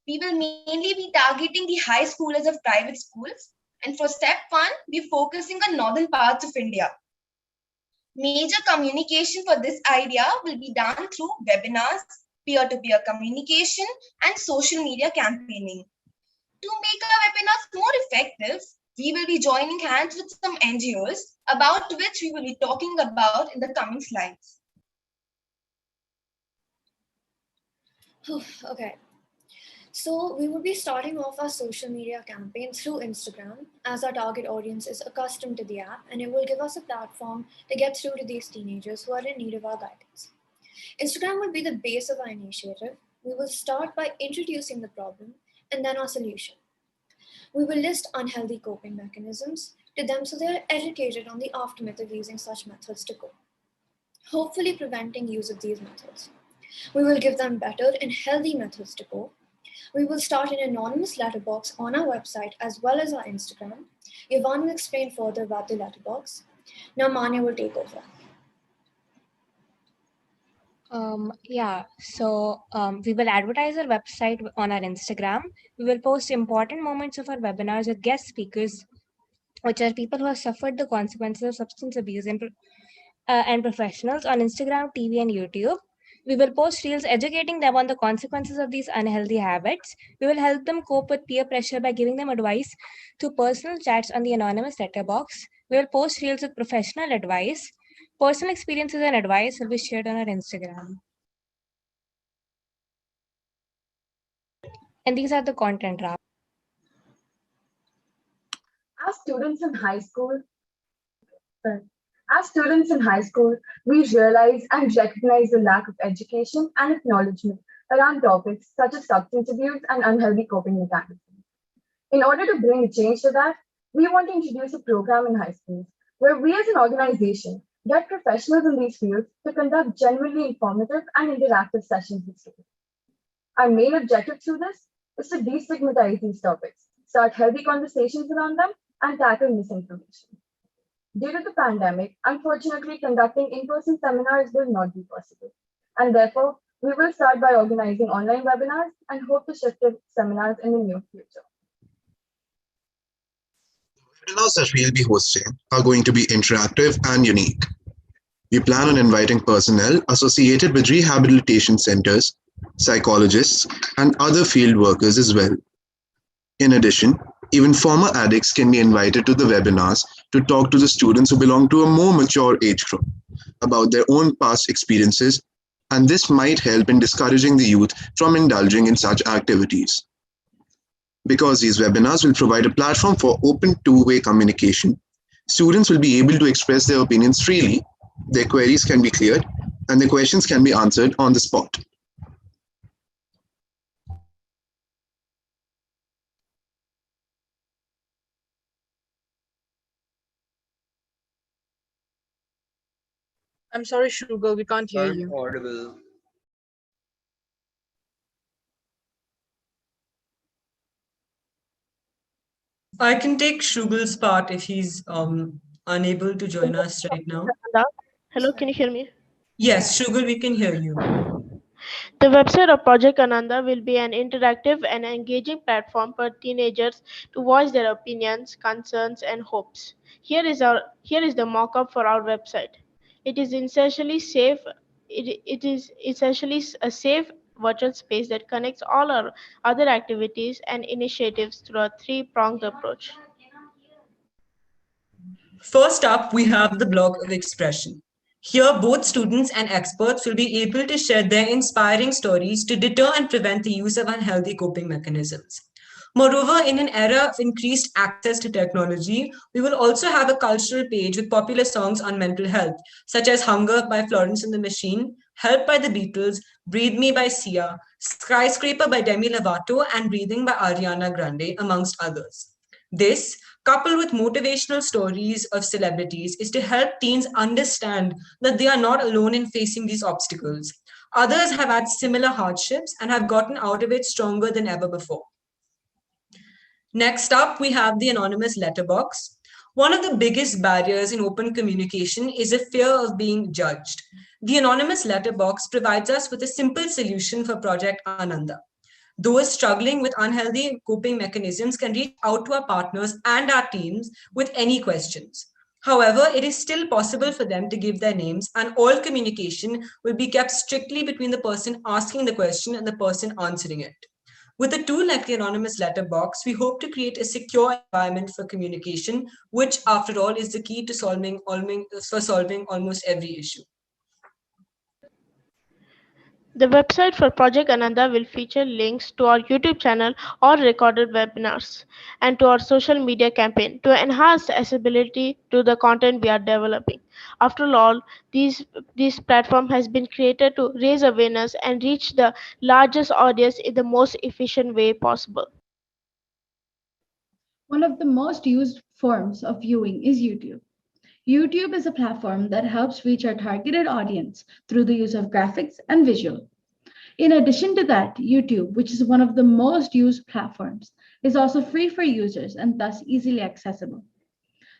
We will mainly be targeting the high schoolers of private schools. And for step 1, we're focusing on northern parts of India. Major communication for this idea will be done through webinars, peer-to-peer communication, and social media campaigning. To make our webinars more effective, we will be joining hands with some NGOs, about which we will be talking about in the coming slides. Okay. So we will be starting off our social media campaign through Instagram, as our target audience is accustomed to the app, and it will give us a platform to get through to these teenagers who are in need of our guidance. Instagram will be the base of our initiative. We will start by introducing the problem and then our solution. We will list unhealthy coping mechanisms to them so they are educated on the aftermath of using such methods to cope, hopefully preventing use of these methods. We will give them better and healthy methods to cope. We will start an anonymous letterbox on our website as well as our Instagram. Yvonne will explain further about the letterbox. Now Manya will take over. We will advertise our website on our Instagram. We will post important moments of our webinars with guest speakers, which are people who have suffered the consequences of substance abuse and professionals on Instagram, TV, and YouTube. We will post reels educating them on the consequences of these unhealthy habits. We will help them cope with peer pressure by giving them advice through personal chats on the anonymous letterbox. We will post reels with professional advice. Personal experiences and advice will be shared on our Instagram. And these are the content wraps. As students in high school, we realize and recognize the lack of education and acknowledgement around topics such as substance abuse and unhealthy coping mechanisms. In order to bring a change to that, we want to introduce a program in high schools where we as an organization get professionals in these fields to conduct genuinely informative and interactive sessions with students. Our main objective through this is to destigmatize these topics, start healthy conversations around them, and tackle misinformation. Due to the pandemic, unfortunately, conducting in-person seminars will not be possible. And therefore, We will start by organizing online webinars and hope to shift to seminars in the near future. Webinars that we'll be hosting are going to be interactive and unique. We plan on inviting personnel associated with rehabilitation centers, psychologists, and other field workers as well. In addition, even former addicts can be invited to the webinars to talk to the students who belong to a more mature age group about their own past experiences, and this might help in discouraging the youth from indulging in such activities. Because these webinars will provide a platform for open two-way communication, students will be able to express their opinions freely, their queries can be cleared, and their questions can be answered on the spot. I'm sorry, Shugal, we can't hear you. Audible. I can take Shugal's part if he's unable to join us right now. Hello, can you hear me? Yes, Shugal, we can hear you. The website of Project Ananda will be an interactive and engaging platform for teenagers to voice their opinions, concerns, and hopes. Here is the mock-up for our website. It is essentially safe. It is essentially a safe virtual space that connects all our other activities and initiatives through a three-pronged approach. First up, we have the blog of expression. Here, both students and experts will be able to share their inspiring stories to deter and prevent the use of unhealthy coping mechanisms. Moreover, in an era of increased access to technology, we will also have a cultural page with popular songs on mental health, such as Hunger by Florence and the Machine, Help by the Beatles, Breathe Me by Sia, Skyscraper by Demi Lovato, and Breathing by Ariana Grande, amongst others. This, coupled with motivational stories of celebrities, is to help teens understand that they are not alone in facing these obstacles. Others have had similar hardships and have gotten out of it stronger than ever before. Next up, we have the anonymous letterbox. One of the biggest barriers in open communication is a fear of being judged. The anonymous letterbox provides us with a simple solution for Project Ananda. Those struggling with unhealthy coping mechanisms can reach out to our partners and our teams with any questions. However, it is still possible for them to give their names, and all communication will be kept strictly between the person asking the question and the person answering it. With a tool like the anonymous letterbox, we hope to create a secure environment for communication, which, after all, is the key to solving almost every issue. The website for Project Ananda will feature links to our YouTube channel or recorded webinars and to our social media campaign to enhance accessibility to the content we are developing. After all, this platform has been created to raise awareness and reach the largest audience in the most efficient way possible. One of the most used forms of viewing is YouTube. YouTube is a platform that helps reach our targeted audience through the use of graphics and visual. In addition to that, YouTube, which is one of the most used platforms, is also free for users and thus easily accessible.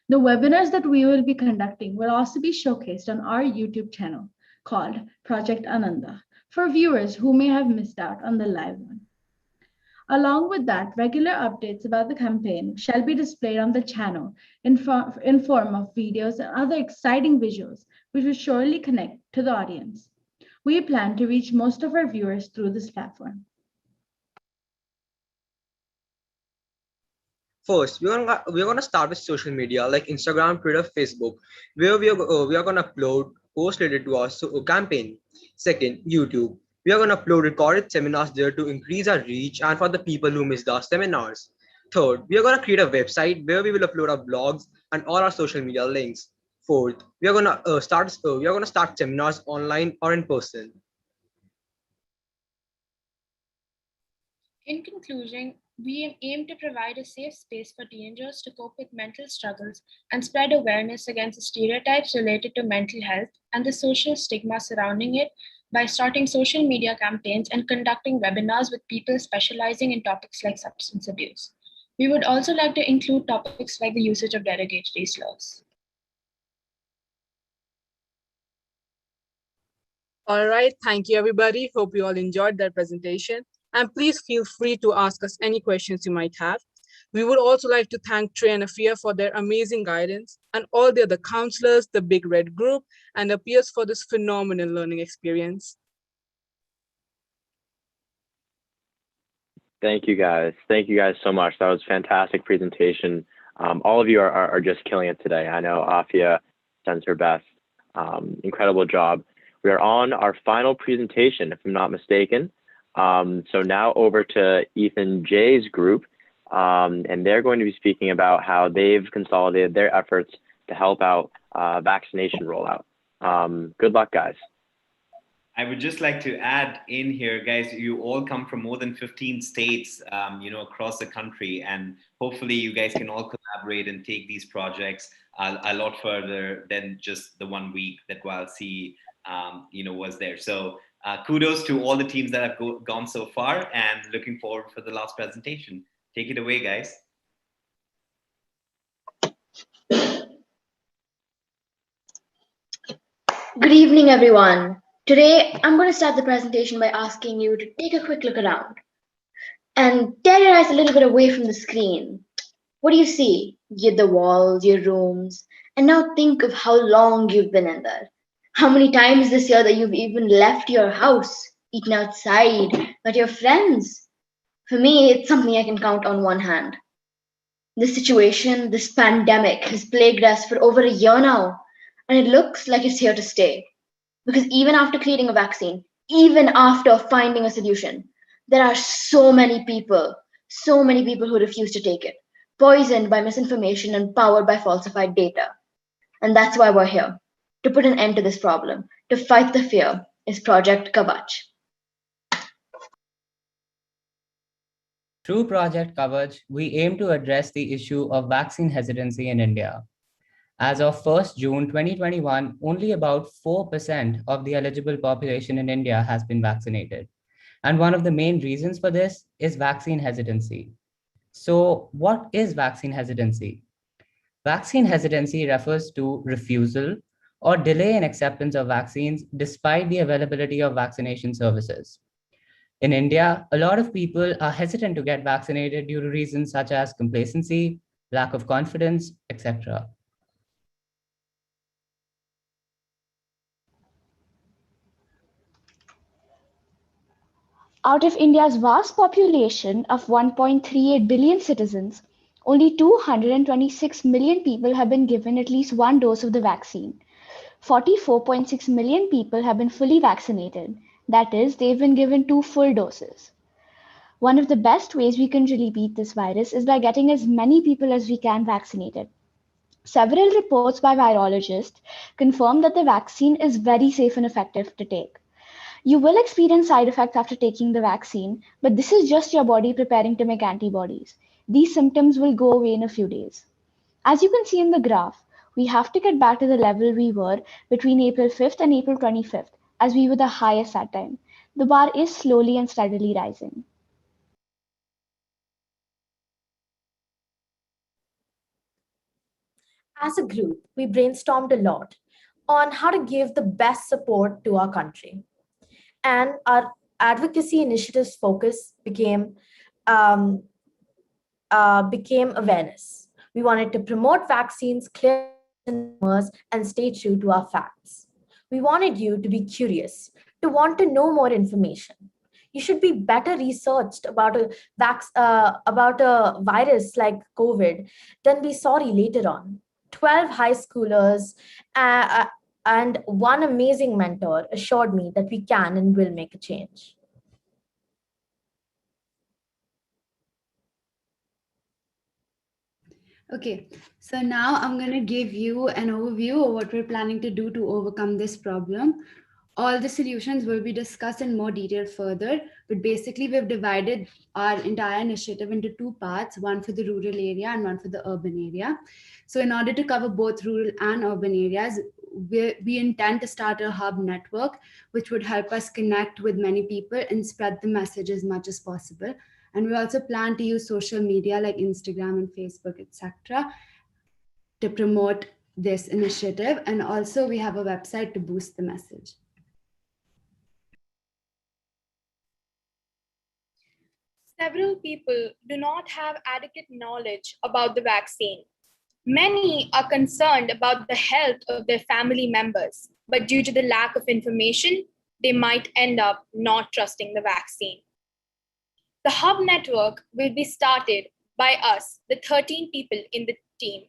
The webinars that we will be conducting will also be showcased on our YouTube channel called Project Ananda for viewers who may have missed out on the live one. Along with that, regular updates about the campaign shall be displayed on the channel in form of videos and other exciting visuals, which will surely connect to the audience. We plan to reach most of our viewers through this platform. First, we're gonna start with social media like Instagram, Twitter, Facebook, where we are gonna upload posts related to our campaign. Second, YouTube. We are gonna upload recorded seminars there to increase our reach and for the people who missed our seminars. Third, we are gonna create a website where we will upload our blogs and all our social media links. Fourth, we are gonna start seminars online or in person. In conclusion, we aim to provide a safe space for teenagers to cope with mental struggles and spread awareness against the stereotypes related to mental health and the social stigma surrounding it by starting social media campaigns and conducting webinars with people specializing in topics like substance abuse. We would also like to include topics like the usage of derogatory slurs. All right, thank you everybody. Hope you all enjoyed that presentation. And please feel free to ask us any questions you might have. We would also like to thank Trey and Afia for their amazing guidance and all the other counselors, the Big Red Group, and the peers for this phenomenal learning experience. Thank you guys. Thank you guys so much. That was a fantastic presentation. All of you are just killing it today. I know Afia sends her best. Incredible job. We are on our final presentation, if I'm not mistaken. So now over to Ethan J's group, and they're going to be speaking about how they've consolidated their efforts to help out vaccination rollout. Good luck, guys. I would just like to add in here, guys, you all come from more than 15 states, across the country, and hopefully you guys can all collaborate and take these projects a lot further than just the 1 week that YLC, was there. So kudos to all the teams that have gone so far, and looking forward for the last presentation. Take it away, guys. Good evening, everyone. Today, I'm going to start the presentation by asking you to take a quick look around and tear your eyes a little bit away from the screen. What do you see? The walls, your rooms, and now think of how long you've been in there. How many times this year that you've even left your house, eaten outside, met your friends? For me, it's something I can count on one hand. This situation, this pandemic, has plagued us for over a year now, and it looks like it's here to stay. Because even after creating a vaccine, even after finding a solution, there are so many people who refuse to take it, poisoned by misinformation and powered by falsified data. And that's why we're here, to put an end to this problem, to fight the fear, is Project Kavach. Through Project Kavach, we aim to address the issue of vaccine hesitancy in India. As of 1st June 2021, only about 4% of the eligible population in India has been vaccinated. And one of the main reasons for this is vaccine hesitancy. So, what is vaccine hesitancy? Vaccine hesitancy refers to refusal or delay in acceptance of vaccines despite the availability of vaccination services. In India, a lot of people are hesitant to get vaccinated due to reasons such as complacency, lack of confidence, etc. Out of India's vast population of 1.38 billion citizens, only 226 million people have been given at least one dose of the vaccine. 44.6 million people have been fully vaccinated. That is, they've been given 2 full doses. One of the best ways we can really beat this virus is by getting as many people as we can vaccinated. Several reports by virologists confirm that the vaccine is very safe and effective to take. You will experience side effects after taking the vaccine, but this is just your body preparing to make antibodies. These symptoms will go away in a few days. As you can see in the graph, we have to get back to the level we were between April 5th and April 25th, as we were the highest that time. The bar is slowly and steadily rising. As a group, we brainstormed a lot on how to give the best support to our country. And our advocacy initiatives focus became awareness. We wanted to promote vaccines, clear consumers, and stay true to our facts. We wanted you to be curious, to want to know more information. You should be better researched about a virus like COVID than be sorry later on. 12 high schoolers and one amazing mentor assured me that we can and will make a change. Okay, so now I'm going to give you an overview of what we're planning to do to overcome this problem. All the solutions will be discussed in more detail further, but basically we've divided our entire initiative into 2 parts, one for the rural area and one for the urban area. So in order to cover both rural and urban areas, we intend to start a hub network, which would help us connect with many people and spread the message as much as possible. And we also plan to use social media like Instagram and Facebook, etc., to promote this initiative. And also we have a website to boost the message. Several people do not have adequate knowledge about the vaccine. Many are concerned about the health of their family members, but due to the lack of information, they might end up not trusting the vaccine. The hub network will be started by us, the 13 people in the team,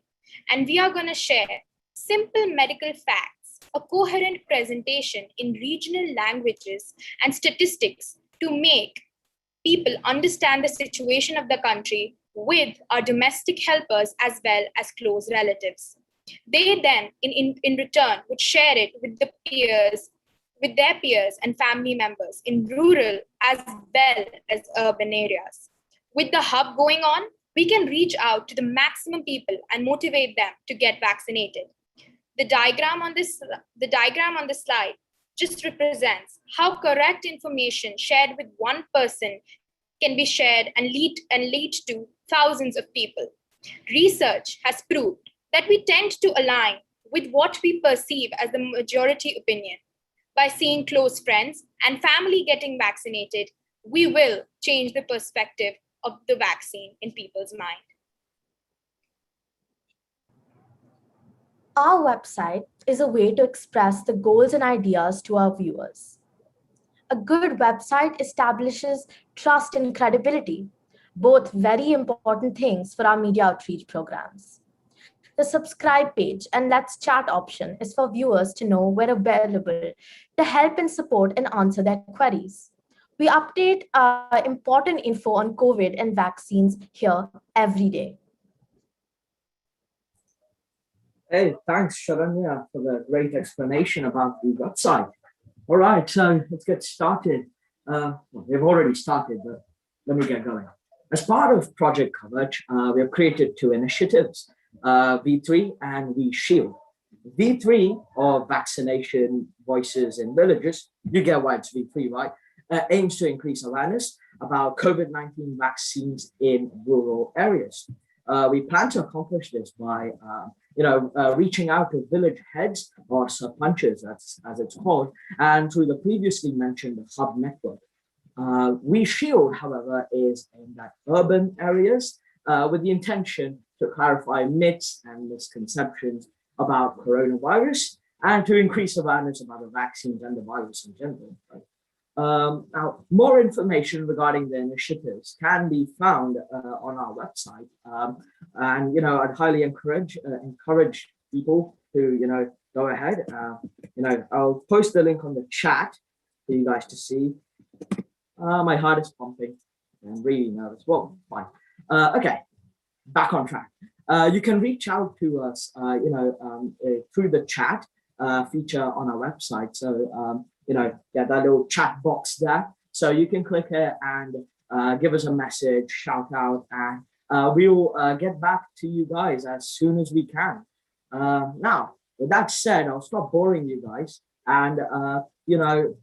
and we are going to share simple medical facts, a coherent presentation in regional languages and statistics to make people understand the situation of the country with our domestic helpers as well as close relatives. They then, in return, would share it with with their peers and family members in rural as well as urban areas. With the hub going on, we can reach out to the maximum people and motivate them to get vaccinated. The diagram on this slide just represents how correct information shared with one person can be shared and lead to thousands of people. Research has proved that we tend to align with what we perceive as the majority opinion. By seeing close friends and family getting vaccinated, we will change the perspective of the vaccine in people's mind. Our website is a way to express the goals and ideas to our viewers. A good website establishes trust and credibility, both very important things for our media outreach programs. The subscribe page and let's chat option is for viewers to know we're available to help and support and answer their queries. We update important info on COVID and vaccines here every day. Hey, thanks, Sharanya, for the great explanation about the website. All right, so let's get started. Well, we've already started, but let me get going. As part of Project Kavach, we have created two initiatives, V3 and V Shield. V3, or Vaccination Voices in Villages, you get why it's V3, right? Aims to increase awareness about COVID-19 vaccines in rural areas. We plan to accomplish this by reaching out to village heads or sarpanchas, as it's called, and through the previously mentioned hub network. We Shield, however, is aimed at urban areas with the intention to clarify myths and misconceptions about coronavirus and to increase awareness about the vaccines and the virus in general. Right? Now, more information regarding the initiatives can be found on our website, and I'd highly encourage people to go ahead. I'll post the link on the chat for you guys to see. My heart is pumping. I'm really nervous. Well, fine. Okay, back on track. You can reach out to us, through the chat feature on our website. So. That little chat box there. So you can click it and give us a message, shout out, and we'll get back to you guys as soon as we can. Now, with that said, I'll stop boring you guys and,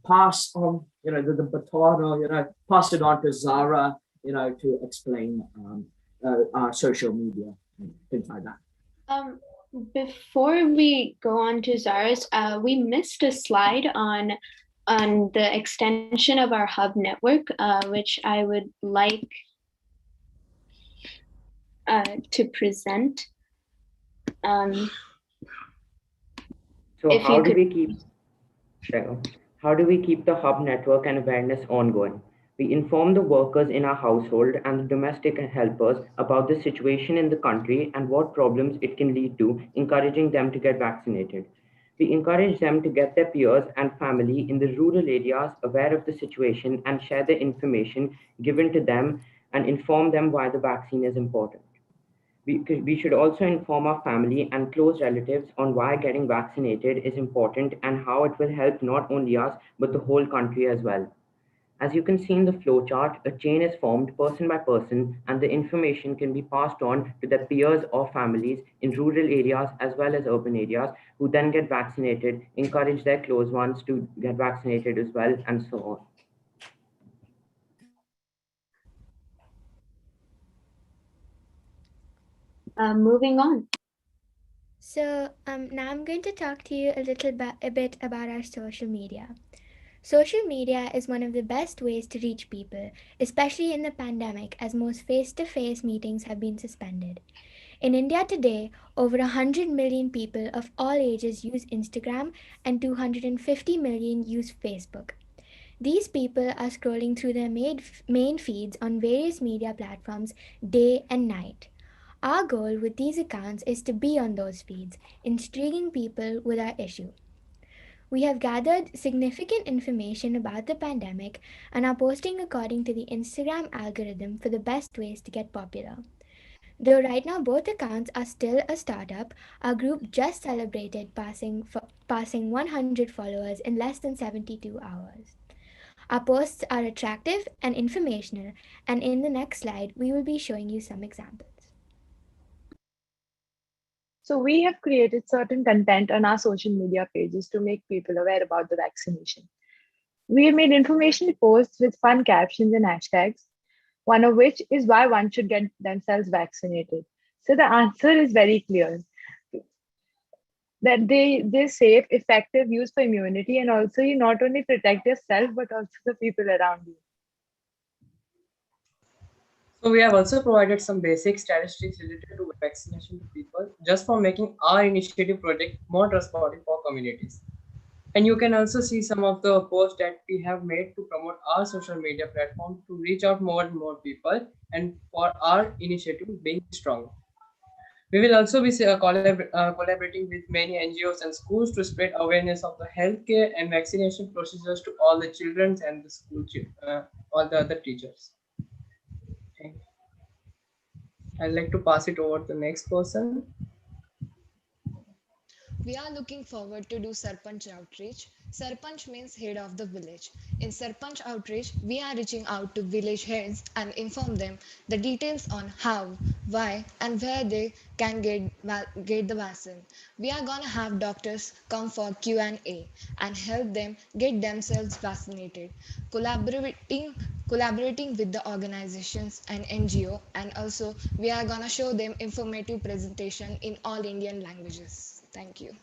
pass on, the baton or, pass it on to Zara, to explain our social media, things like that. Before we go on to Zara's, we missed a slide on the extension of our hub network, which I would like to present. So how do we keep the hub network and awareness ongoing? We inform the workers in our household and the domestic helpers about the situation in the country and what problems it can lead to, encouraging them to get vaccinated. We encourage them to get their peers and family in the rural areas aware of the situation and share the information given to them and inform them why the vaccine is important. We should also inform our family and close relatives on why getting vaccinated is important and how it will help not only us, but the whole country as well. As you can see in the flowchart, a chain is formed person by person, and the information can be passed on to their peers or families in rural areas as well as urban areas, who then get vaccinated, encourage their close ones to get vaccinated as well, and so on. Moving on. So now I'm going to talk to you a bit about our social media. Social media is one of the best ways to reach people, especially in the pandemic as most face-to-face meetings have been suspended. In India today, over 100 million people of all ages use Instagram and 250 million use Facebook. These people are scrolling through their main feeds on various media platforms day and night. Our goal with these accounts is to be on those feeds, intriguing people with our issue. We have gathered significant information about the pandemic and are posting according to the Instagram algorithm for the best ways to get popular. Though right now both accounts are still a startup, our group just celebrated passing 100 followers in less than 72 hours. Our posts are attractive and informational, and in the next slide, we will be showing you some examples. So we have created certain content on our social media pages to make people aware about the vaccination. We have made informational posts with fun captions and hashtags, one of which is why one should get themselves vaccinated. So the answer is very clear, that they're safe, effective, used for immunity, and also you not only protect yourself, but also the people around you. So we have also provided some basic statistics related to vaccination to people just for making our initiative project more trustworthy for communities. And you can also see some of the posts that we have made to promote our social media platform to reach out more and more people and for our initiative being strong. We will also be collaborating with many NGOs and schools to spread awareness of the healthcare and vaccination procedures to all the children and the all the other teachers. Okay. I'd like to pass it over to the next person. We are looking forward to do Sarpanch outreach. Sarpanch means head of the village. In Sarpanch outreach, we are reaching out to village heads and inform them the details on how, why, and where they can get the vaccine. We are gonna have doctors come for Q&A and help them get themselves vaccinated. Collaborating with the organizations and NGO, and also we are gonna show them informative presentation in all Indian languages. Thank you.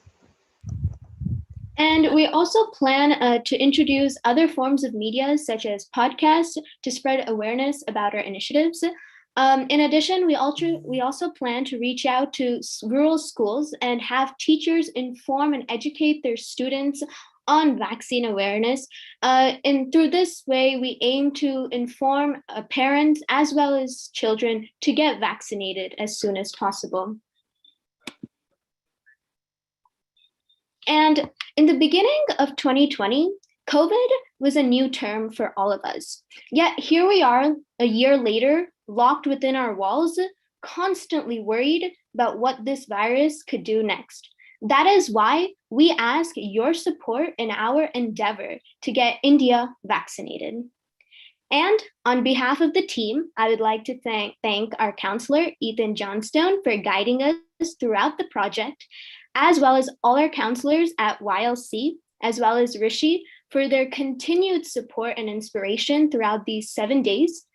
And we also plan to introduce other forms of media, such as podcasts, to spread awareness about our initiatives. In addition, we also plan to reach out to rural schools and have teachers inform and educate their students on vaccine awareness. And through this way, we aim to inform parents as well as children to get vaccinated as soon as possible. And in the beginning of 2020, COVID was a new term for all of us. Yet here we are a year later, locked within our walls, constantly worried about what this virus could do next. That is why we ask your support in our endeavor to get India vaccinated. And on behalf of the team, I would like to thank our counselor, Ethan Johnstone, for guiding us throughout the project, as well as all our counselors at YLC, as well as Rishi, for their continued support and inspiration throughout these 7 days.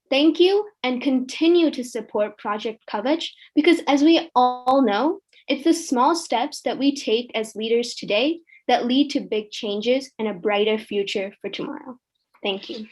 Thank you, and continue to support Project Kavach, because as we all know, it's the small steps that we take as leaders today that lead to big changes and a brighter future for tomorrow. Thank you.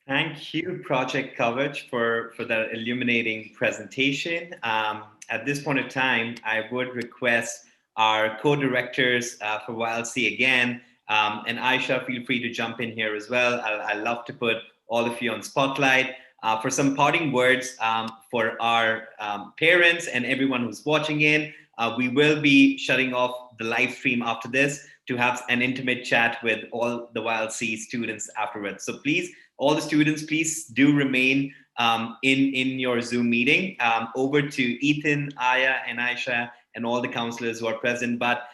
Thank you, Project Kavach, for that illuminating presentation. At this point of time, I would request our co-directors for YLC again, and Aisha, feel free to jump in here as well. I love to put all of you on spotlight. For some parting words for our parents and everyone who's watching in, we will be shutting off the live stream after this to have an intimate chat with all the YLC students afterwards. So please, all the students, please do remain in your Zoom meeting. Over to Ethan, Aya, and Aisha, and all the counselors who are present. But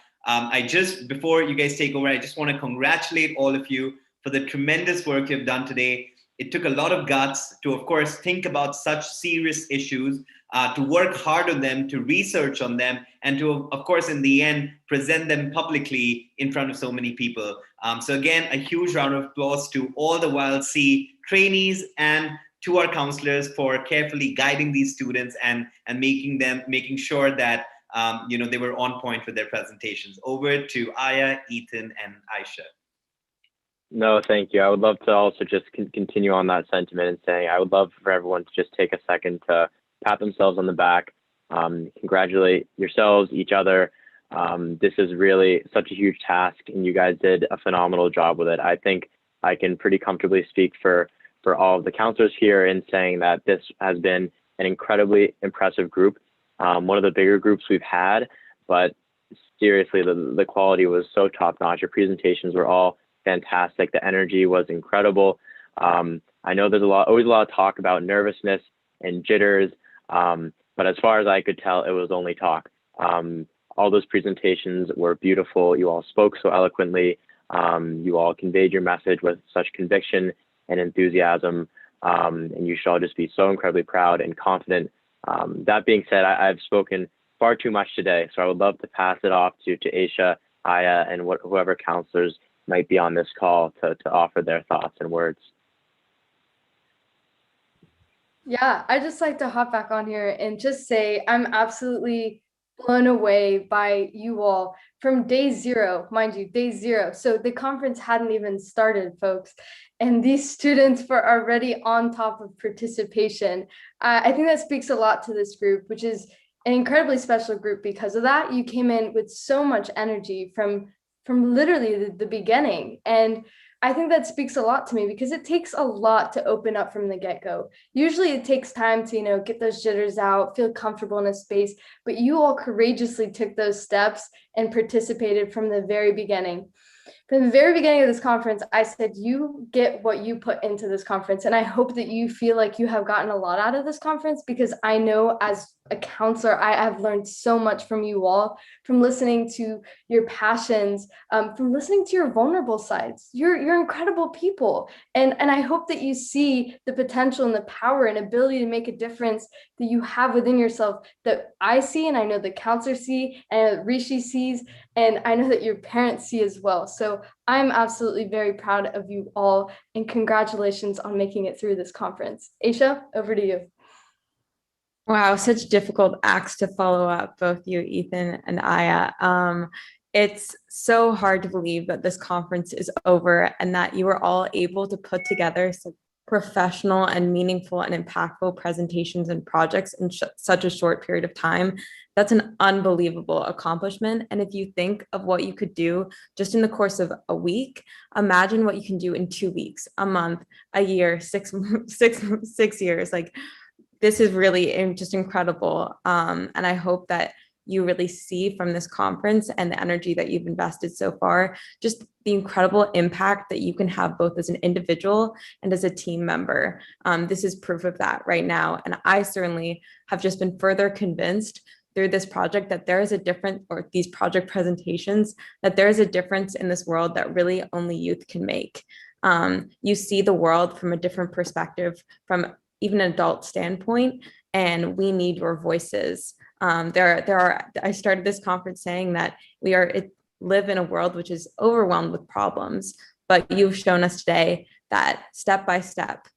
before you guys take over, I just want to congratulate all of you for the tremendous work you've done today. It took a lot of guts to, of course, think about such serious issues, to work hard on them, to research on them, and to, of course, in the end, present them publicly in front of so many people. So again, a huge round of applause to all the YLC trainees and to our counselors for carefully guiding these students and making sure that they were on point with their presentations. Over to Aya, Ethan, and Aisha. No, thank you. I would love to also just continue on that sentiment and saying I would love for everyone to just take a second to pat themselves on the back, congratulate yourselves, each other. This is really such a huge task, and you guys did a phenomenal job with it. I think I can pretty comfortably speak for all of the counselors here in saying that this has been an incredibly impressive group, one of the bigger groups we've had, but seriously, the quality was so top-notch. Your presentations were all fantastic. The energy was incredible. I know there's always a lot of talk about nervousness and jitters, but as far as I could tell, it was only talk. All those presentations were beautiful. You all spoke so eloquently. You all conveyed your message with such conviction and enthusiasm, and you should all just be so incredibly proud and confident. That being said, I've spoken far too much today, so I would love to pass it off to Aisha, Aya, and whoever counselors might be on this call to offer their thoughts and words. Yeah, I'd just like to hop back on here and just say I'm absolutely blown away by you all from day zero, mind you, day zero. So the conference hadn't even started, folks, and these students were already on top of participation. I think that speaks a lot to this group, which is an incredibly special group because of that. You came in with so much energy from literally the beginning. And I think that speaks a lot to me because it takes a lot to open up from the get-go. Usually it takes time to, get those jitters out, feel comfortable in a space, but you all courageously took those steps and participated from the very beginning. From the very beginning of this conference, I said, you get what you put into this conference. And I hope that you feel like you have gotten a lot out of this conference because I know as a counselor, I have learned so much from you all, from listening to your passions, from listening to your vulnerable sides. You're incredible people. And I hope that you see the potential and the power and ability to make a difference that you have within yourself that I see, and I know the counselors see, and Rishi sees, and I know that your parents see as well. So I'm absolutely very proud of you all, and congratulations on making it through this conference. Aisha, over to you. Wow, such difficult acts to follow up, both you, Ethan, and Aya. It's so hard to believe that this conference is over and that you were all able to put together some professional and meaningful and impactful presentations and projects in such a short period of time. That's an unbelievable accomplishment. And if you think of what you could do just in the course of a week, imagine what you can do in 2 weeks, a month, a year, 6 years. Like, this is really just incredible. And I hope that you really see from this conference and the energy that you've invested so far, just the incredible impact that you can have both as an individual and as a team member. This is proof of that right now. And I certainly have just been further convinced through this project that there is a difference, or these project presentations, that there is a difference in this world that really only youth can make. You see the world from a different perspective, from even an adult standpoint, and we need your voices. I started this conference saying that we live in a world which is overwhelmed with problems, but you've shown us today that step by step,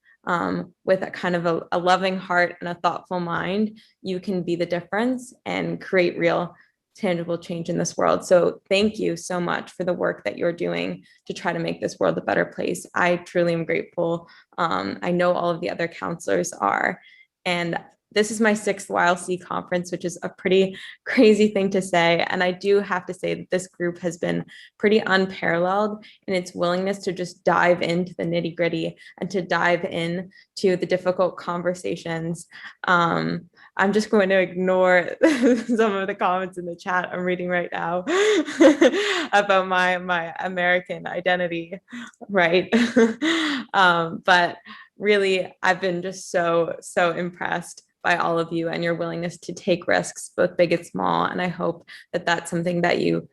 with a kind of a loving heart and a thoughtful mind, you can be the difference and create real tangible change in this world. So thank you so much for the work that you're doing to try to make this world a better place. I truly am grateful. I know all of the other counselors are. And this is my 6th YLC conference, which is a pretty crazy thing to say. And I do have to say that this group has been pretty unparalleled in its willingness to just dive into the nitty gritty and to dive in to the difficult conversations. I'm just going to ignore some of the comments in the chat I'm reading right now about my American identity, right? But really, I've been just so impressed by all of you and your willingness to take risks, both big and small. And I hope that that's something that you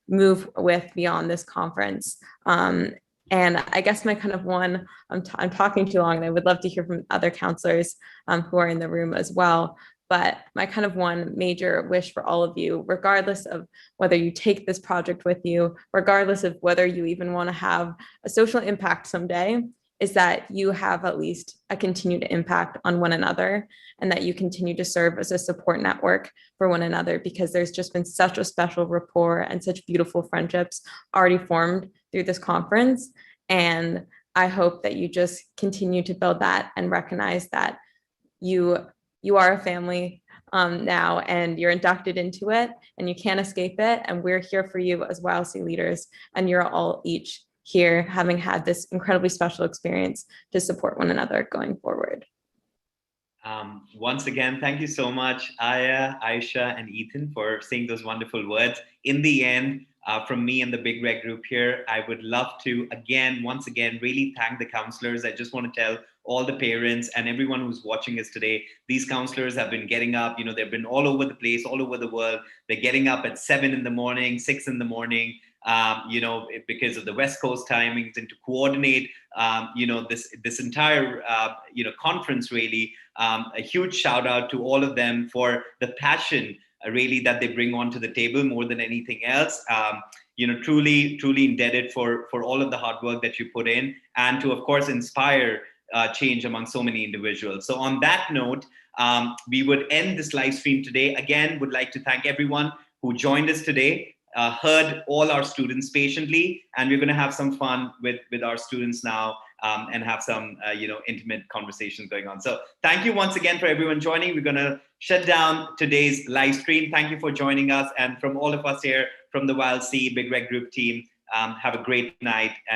move with beyond this conference. And I guess my kind of one, I'm talking too long, and I would love to hear from other counselors who are in the room as well. But my kind of one major wish for all of you, regardless of whether you take this project with you, regardless of whether you even want to have a social impact someday, is that you have at least a continued impact on one another, and that you continue to serve as a support network for one another, because there's just been such a special rapport and such beautiful friendships already formed through this conference. And I hope that you just continue to build that and recognize that you are a family now, and you're inducted into it, and you can't escape it. And we're here for you as YLC leaders, and you're all each here having had this incredibly special experience to support one another going forward. Once again, thank you so much, Aya, Aisha, and Ethan, for saying those wonderful words. In the end, from me and the Big Red group here, I would love to, once again, really thank the counselors. I just want to tell all the parents and everyone who's watching us today, these counselors have been getting up, they've been all over the place, all over the world. They're getting up at 7 in the morning, 6 in the morning, because of the West Coast timings, and to coordinate, this entire, conference really. A huge shout out to all of them for the passion really that they bring onto the table more than anything else. Truly indebted for all of the hard work that you put in, and to, of course, inspire change among so many individuals. So on that note, we would end this live stream today. Again, would like to thank everyone who joined us today, heard all our students patiently, and we're going to have some fun with our students now, and have some intimate conversations going on. So thank you once again for everyone joining. We're going to shut down today's live stream. Thank you for joining us, and from all of us here from the YLC Big Red Group team, have a great night.